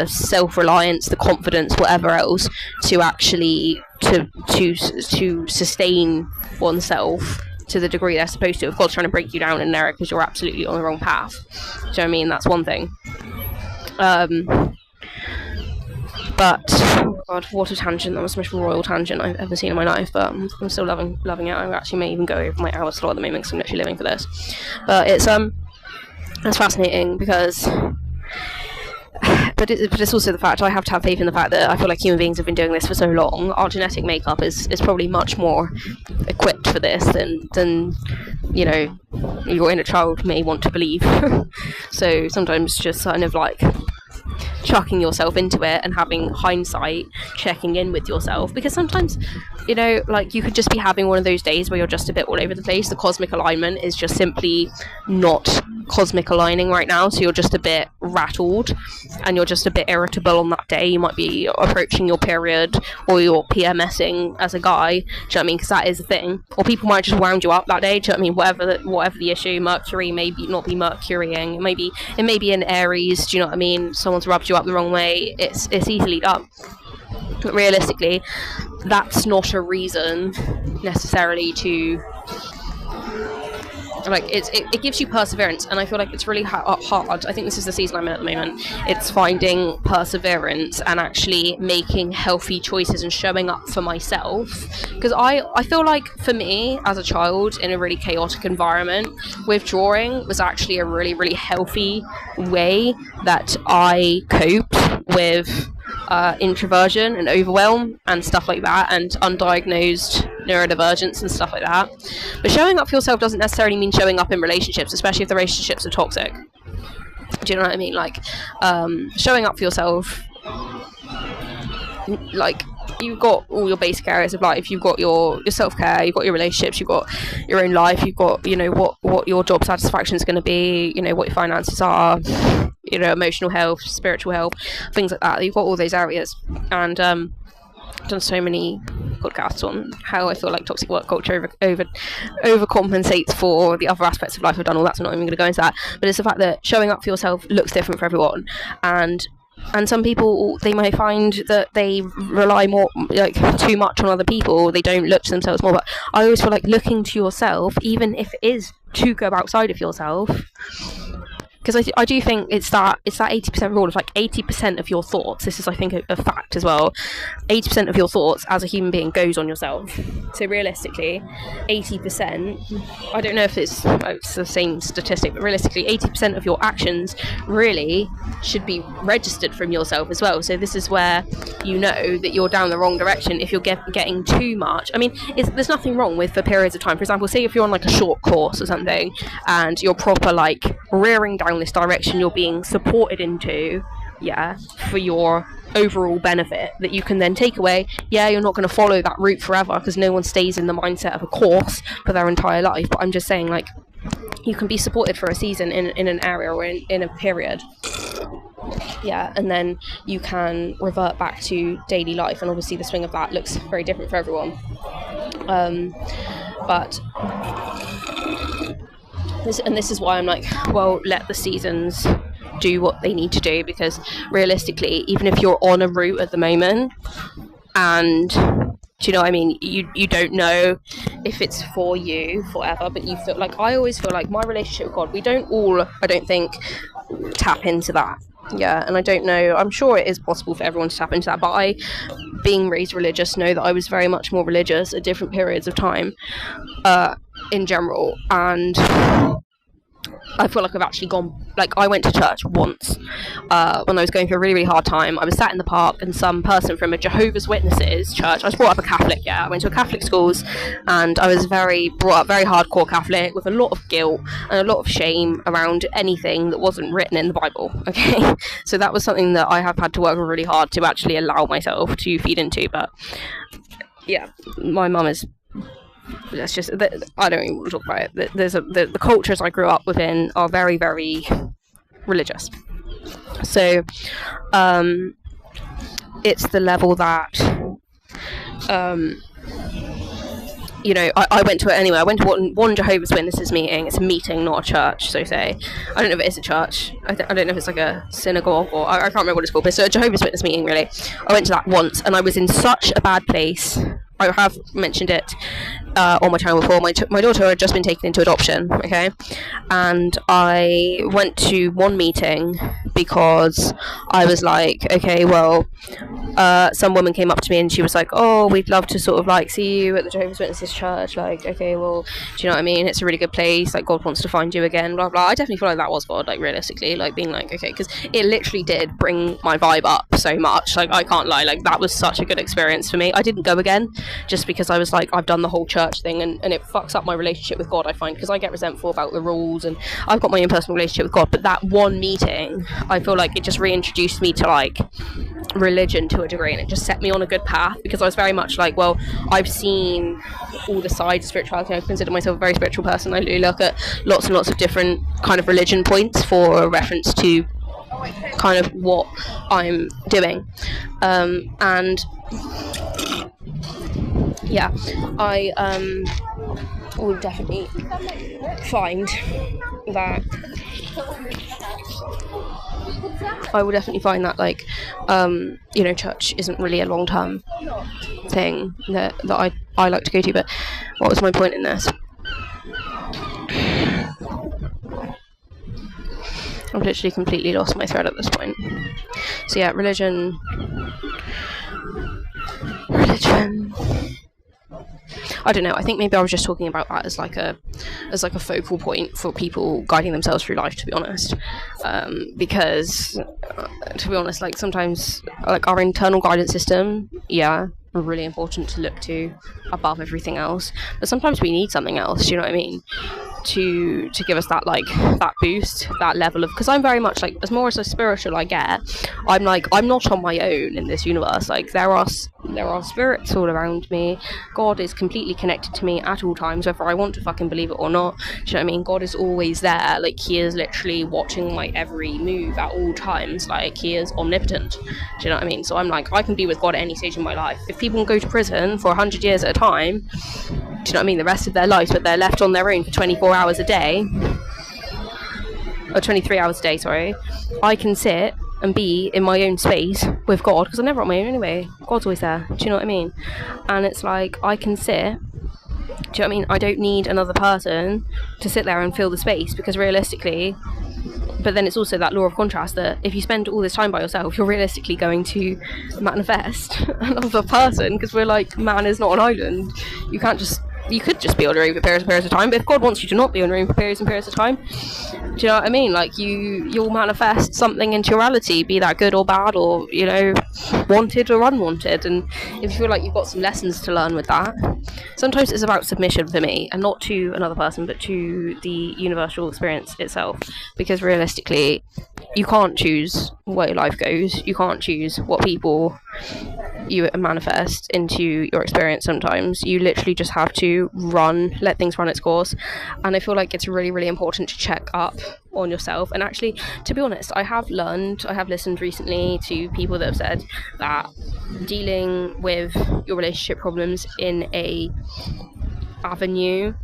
self-reliance, the confidence, whatever else, to actually to sustain oneself to the degree they're supposed to. Of course, trying to break you down in an area because you're absolutely on the wrong path. Do you know what I mean? That's one thing. But oh God, what a tangent! That was the most royal tangent I've ever seen in my life. But I'm still loving it. I actually may even go over my hour slot at the moment because I'm literally living for this. But it's fascinating because, but it's also the fact I have to have faith in the fact that I feel like human beings have been doing this for so long. Our genetic makeup is probably much more equipped for this than your inner child may want to believe. So sometimes just kind of like chucking yourself into it and having hindsight, checking in with yourself, because sometimes you could just be having one of those days where you're just a bit all over the place. The cosmic alignment is just simply not cosmic aligning right now, so you're just a bit rattled and you're just a bit irritable on that day. You might be approaching your period or you're PMSing as a guy, do you know what I mean, because that is a thing. Or people might just wound you up that day, do you know what I mean, whatever the issue. Mercury may not be Mercurying, it may be in Aries, do you know what I mean, someone's rubbed you up the wrong way. It's easily done. But realistically, that's not a reason necessarily to it gives you perseverance, and I feel like it's really hard. I think this is the season I'm in at the moment. It's finding perseverance and actually making healthy choices and showing up for myself, because I feel like for me as a child in a really chaotic environment, withdrawing was actually a really, really healthy way that I coped with introversion and overwhelm and stuff like that, and undiagnosed neurodivergence and stuff like that. But showing up for yourself doesn't necessarily mean showing up in relationships, especially if the relationships are toxic. Do you know what I mean? Like, showing up for yourself, like, you've got all your basic areas of life. You've got your self-care, you've got your relationships, you've got your own life, you've got, what your job satisfaction is going to be, what your finances are, emotional health, spiritual health, things like that. You've got all those areas. And done so many podcasts on how I feel like toxic work culture overcompensates for the other aspects of life. I've done all that, so I'm not even going to go into that. But it's the fact that showing up for yourself looks different for everyone, and And some people, they may find that they rely more, like, too much on other people. They don't look to themselves more. But I always feel like looking to yourself, even if it is to go outside of yourself, because I do think it's that 80% rule of, like, 80% of your thoughts. This is, I think, a fact as well. 80% of your thoughts as a human being goes on yourself. So realistically, 80%, I don't know if it's the same statistic, but realistically 80% of your actions really should be registered from yourself as well. So this is where you know that you're down the wrong direction if you're getting too much. I mean, there's nothing wrong with, for periods of time, for example, say if you're on, like, a short course or something and you're proper, like, rearing down this direction you're being supported into, for your overall benefit that you can then take away. You're not going to follow that route forever, because no one stays in the mindset of a course for their entire life, but I'm just saying, like, you can be supported for a season in an area or in a period, and then you can revert back to daily life, and obviously the swing of that looks very different for everyone, but this is why I'm like, well, let the seasons do what they need to do, because realistically, even if you're on a route at the moment and, do you know what I mean, you don't know if it's for you forever, but you feel like, I always feel like my relationship with God, we don't all, I don't think, tap into that. And I don't know, I'm sure it is possible for everyone to tap into that, but I, being raised religious, know that I was very much more religious at different periods of time, in general, and I feel like I've actually gone, like, I went to church once when I was going through a really, really hard time. I was sat in the park and some person from a Jehovah's Witnesses church, I was brought up a Catholic, I went to a Catholic schools, and I was brought up very hardcore Catholic, with a lot of guilt and a lot of shame around anything that wasn't written in the Bible, okay? So that was something that I have had to work really hard to actually allow myself to feed into, but my mum is, that's just, I don't even want to talk about it. The cultures I grew up within are very, very religious. So it's the level that I went to it anyway. I went to one Jehovah's Witnesses meeting. It's a meeting, not a church, so say. I don't know if it is a church. I don't know if it's like a synagogue, or I can't remember what it's called, but it's a Jehovah's Witness meeting, really. I went to that once, and I was in such a bad place. I have mentioned it on my channel before. My daughter had just been taken into adoption, okay? And I went to one meeting because I was like, okay, well, some woman came up to me and she was like, oh, we'd love to sort of, like, see you at the Jehovah's Witnesses church. Like, okay, well, do you know what I mean? It's a really good place. Like, God wants to find you again, blah, blah. I definitely feel like that was God, like, realistically, like, being like, okay, because it literally did bring my vibe up so much. Like, I can't lie. Like, that was such a good experience for me. I didn't go again, just because I was like, I've done the whole church thing, and it fucks up my relationship with God, I find, because I get resentful about the rules, and I've got my own personal relationship with God, but that one meeting, I feel like it just reintroduced me to, like, religion to a degree, and it just set me on a good path, because I was very much like, well, I've seen all the sides of spirituality. I consider myself a very spiritual person. I do look at lots and lots of different kind of religion points for reference to kind of what I'm doing, and I will definitely find that like, church isn't really a long-term thing that I like to go to. But what was my point in this? I've literally completely lost my thread at this point. So yeah, religion. I don't know, I think maybe I was just talking about that as like a focal point for people guiding themselves through life, to be honest, because to be honest, like, sometimes, like, our internal guidance system, are really important to look to above everything else, but sometimes we need something else, you know what I mean, to give us that, like, that boost, that level of, because I'm very much like, as more as a spiritual I get, I'm like, I'm not on my own in this universe. Like, there are spirits all around me. God is completely connected to me at all times, whether I want to fucking believe it or not. Do you know what I mean? God is always there. Like, he is literally watching my every move at all times. Like, he is omnipotent. Do you know what I mean? So I'm like, I can be with God at any stage in my life. If people can go to prison for 100 years at a time, do you know what I mean, the rest of their lives, but they're left on their own for 24 hours a day, or 23 hours a day, sorry, I can sit and be in my own space with God, because I'm never on my own anyway. God's always there. Do you know what I mean? And it's like, I can sit. Do you know what I mean? I don't need another person to sit there and fill the space, because realistically, but then it's also that law of contrast that if you spend all this time by yourself, you're realistically going to manifest another person, because we're like, man is not an island. You could just be on your own for periods of time, but if God wants you to not be on your own for periods of time, do you know what I mean? Like, you'll manifest something into your reality, be that good or bad, or, you know, wanted or unwanted. And if you feel like you've got some lessons to learn with that, sometimes it's about submission for me, and not to another person, but to the universal experience itself. Because realistically, you can't choose where your life goes. You can't choose what people you manifest into your experience. Sometimes you literally just have to let things run its course. And I feel like it's really, really important to check up on yourself. And actually, to be honest, I have listened recently to people that have said that dealing with your relationship problems in a avenue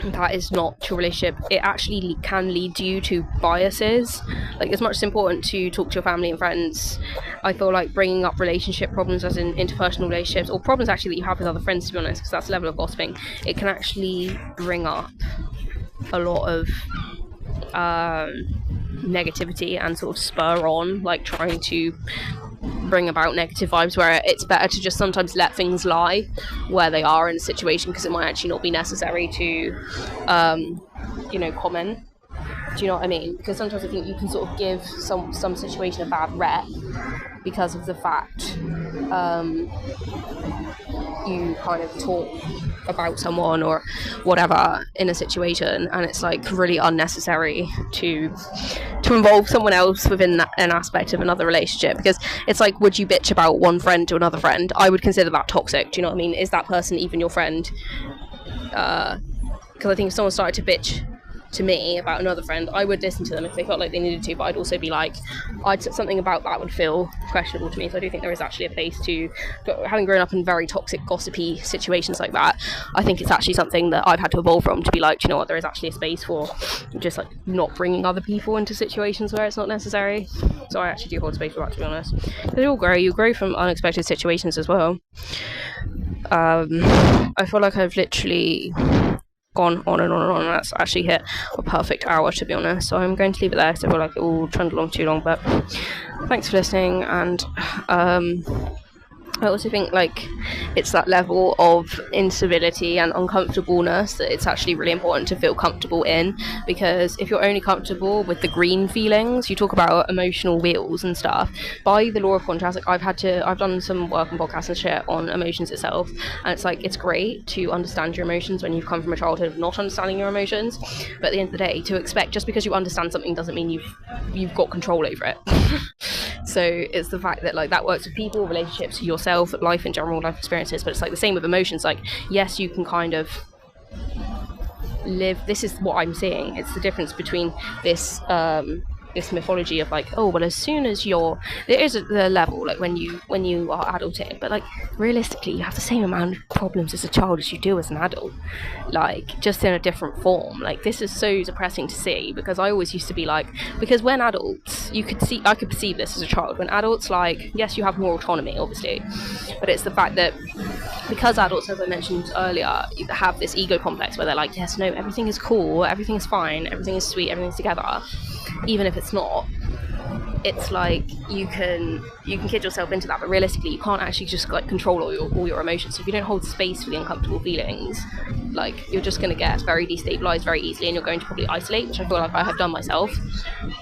that is not your relationship, it actually can lead you to biases. Like, as much as it's important to talk to your family and friends, I feel like bringing up relationship problems, as in interpersonal relationships, or problems actually that you have with other friends, to be honest, because that's the level of gossiping, it can actually bring up a lot of negativity and sort of spur on, like, trying to bring about negative vibes, where it's better to just sometimes let things lie where they are in a situation, because it might actually not be necessary to comment. Do you know what I mean? Because sometimes I think you can sort of give some situation a bad rep because of the fact you kind of talk about someone or whatever in a situation, and it's like really unnecessary to involve someone else within an aspect of another relationship. Because it's like, would you bitch about one friend to another friend? I would consider that toxic. Do you know what I mean? Is that person even your friend? Because I think if someone started to bitch to me about another friend, I would listen to them if they felt like they needed to, but I'd also be like, something about that would feel questionable to me. So I do think there is actually a place to, having grown up in very toxic, gossipy situations like that, I think it's actually something that I've had to evolve from, to be like, you know what, there is actually a space for just like not bringing other people into situations where it's not necessary. So I actually do hold space for that, to be honest. Because you grow from unexpected situations as well. I feel like I've literally gone on and on and on, and that's actually hit a perfect hour, to be honest. So I'm going to leave it there because I feel like it will trundle along too long. But thanks for listening, and I also think like it's that level of instability and uncomfortableness that it's actually really important to feel comfortable in, because if you're only comfortable with the green feelings, you talk about emotional wheels and stuff, by the law of contrast, like I've done some work on podcasts and shit on emotions itself, and it's like, it's great to understand your emotions when you've come from a childhood of not understanding your emotions, but at the end of the day, to expect just because you understand something doesn't mean you've got control over it. So it's the fact that like that works with people, relationships, yourself, life in general, life experiences, but it's like the same with emotions. Like, yes, you can kind of live, this is what I'm seeing, it's the difference between this mythology of like, oh well, as soon as there is the level like when you are adulting, but like realistically you have the same amount of problems as a child as you do as an adult, like just in a different form. Like, this is so depressing to see, because I always used to be like, because when adults, I could perceive this as a child, when adults, like, yes, you have more autonomy obviously, but it's the fact that because adults, as I mentioned earlier, have this ego complex where they're like, yes, no, everything is cool, everything is fine, everything is sweet, everything's together, even if it's not. It's like you can kid yourself into that, but realistically you can't actually just like control all your emotions. So if you don't hold space for the uncomfortable feelings, like, you're just going to get very destabilized very easily, and you're going to probably isolate, which I feel like I have done myself.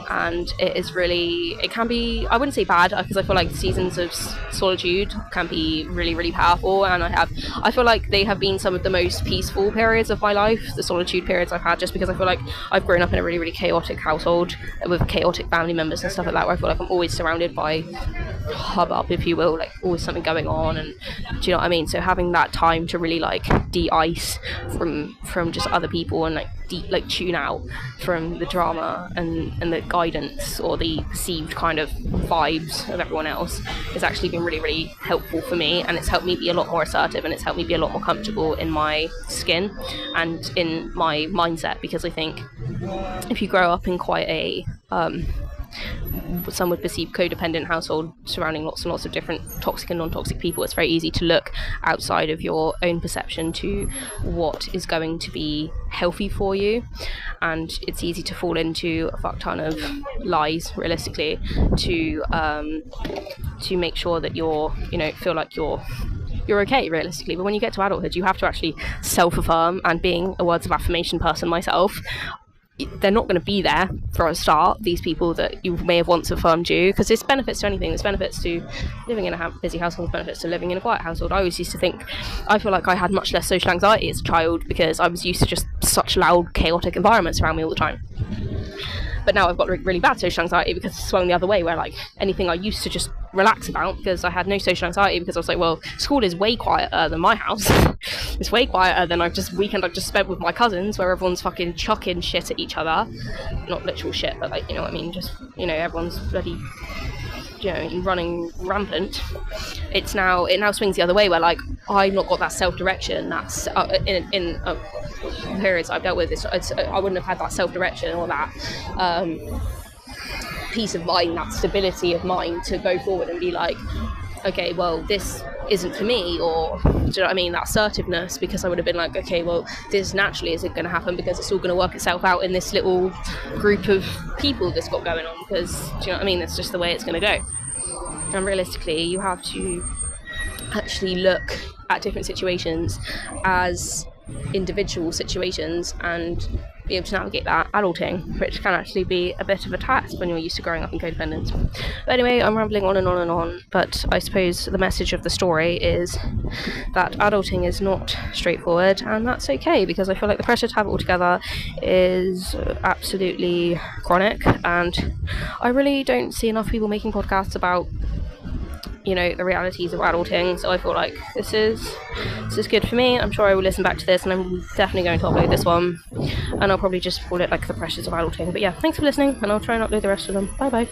And it can be, I wouldn't say bad, because I feel like seasons of solitude can be really, really powerful, and I feel like they have been some of the most peaceful periods of my life, the solitude periods I've had, just because I feel like I've grown up in a really, really chaotic household with chaotic family members and stuff like that, where I feel like I'm always surrounded by hubbub, if you will, like always something going on. And do you know what I mean? So having that time to really like de-ice from just other people, and like tune out from the drama and the guidance or the perceived kind of vibes of everyone else, has actually been really, really helpful for me, and it's helped me be a lot more assertive, and it's helped me be a lot more comfortable in my skin and in my mindset. Because I think if you grow up in quite a some would perceive codependent household surrounding lots and lots of different toxic and non-toxic people, it's very easy to look outside of your own perception to what is going to be healthy for you, and it's easy to fall into a fuck ton of lies realistically to make sure that you're, you know, feel like you're okay realistically. But when you get to adulthood, you have to actually self-affirm, and being a words of affirmation person myself, they're not going to be there for a start, these people that you may have once affirmed you, because there's benefits to anything. There's benefits to living in a busy household, benefits to living in a quiet household. I always used to think, I feel like I had much less social anxiety as a child because I was used to just such loud, chaotic environments around me all the time. But now I've got really bad social anxiety because it's swung the other way, where like anything I used to just relax about because I had no social anxiety, because I was like, well, school is way quieter than my house. It's way quieter than I've just spent with my cousins, where everyone's fucking chucking shit at each other. Not literal shit, but like, you know what I mean, just, you know, everyone's bloody, you know, running rampant. It now swings the other way, where like I've not got that self-direction. That's in periods I've dealt with this, I wouldn't have had that self-direction or that peace of mind, that stability of mind to go forward and be like, okay, well, this isn't for me, or do you know what I mean, that assertiveness, because I would have been like, okay, well, this naturally isn't going to happen because it's all going to work itself out in this little group of people that's got going on, because, do you know what I mean, that's just the way it's going to go. And realistically, you have to actually look at different situations as individual situations and be able to navigate that adulting, which can actually be a bit of a task when you're used to growing up in codependence. But anyway, I'm rambling on and on and on, but I suppose the message of the story is that adulting is not straightforward, and that's okay, because I feel like the pressure to have it all together is absolutely chronic, and I really don't see enough people making podcasts about, you know, the realities of adulting. So I feel like this is good for me. I'm sure I will listen back to this, and I'm definitely going to upload this one, and I'll probably just call it like the pressures of adulting. But yeah, thanks for listening, and I'll try and upload the rest of them. Bye bye.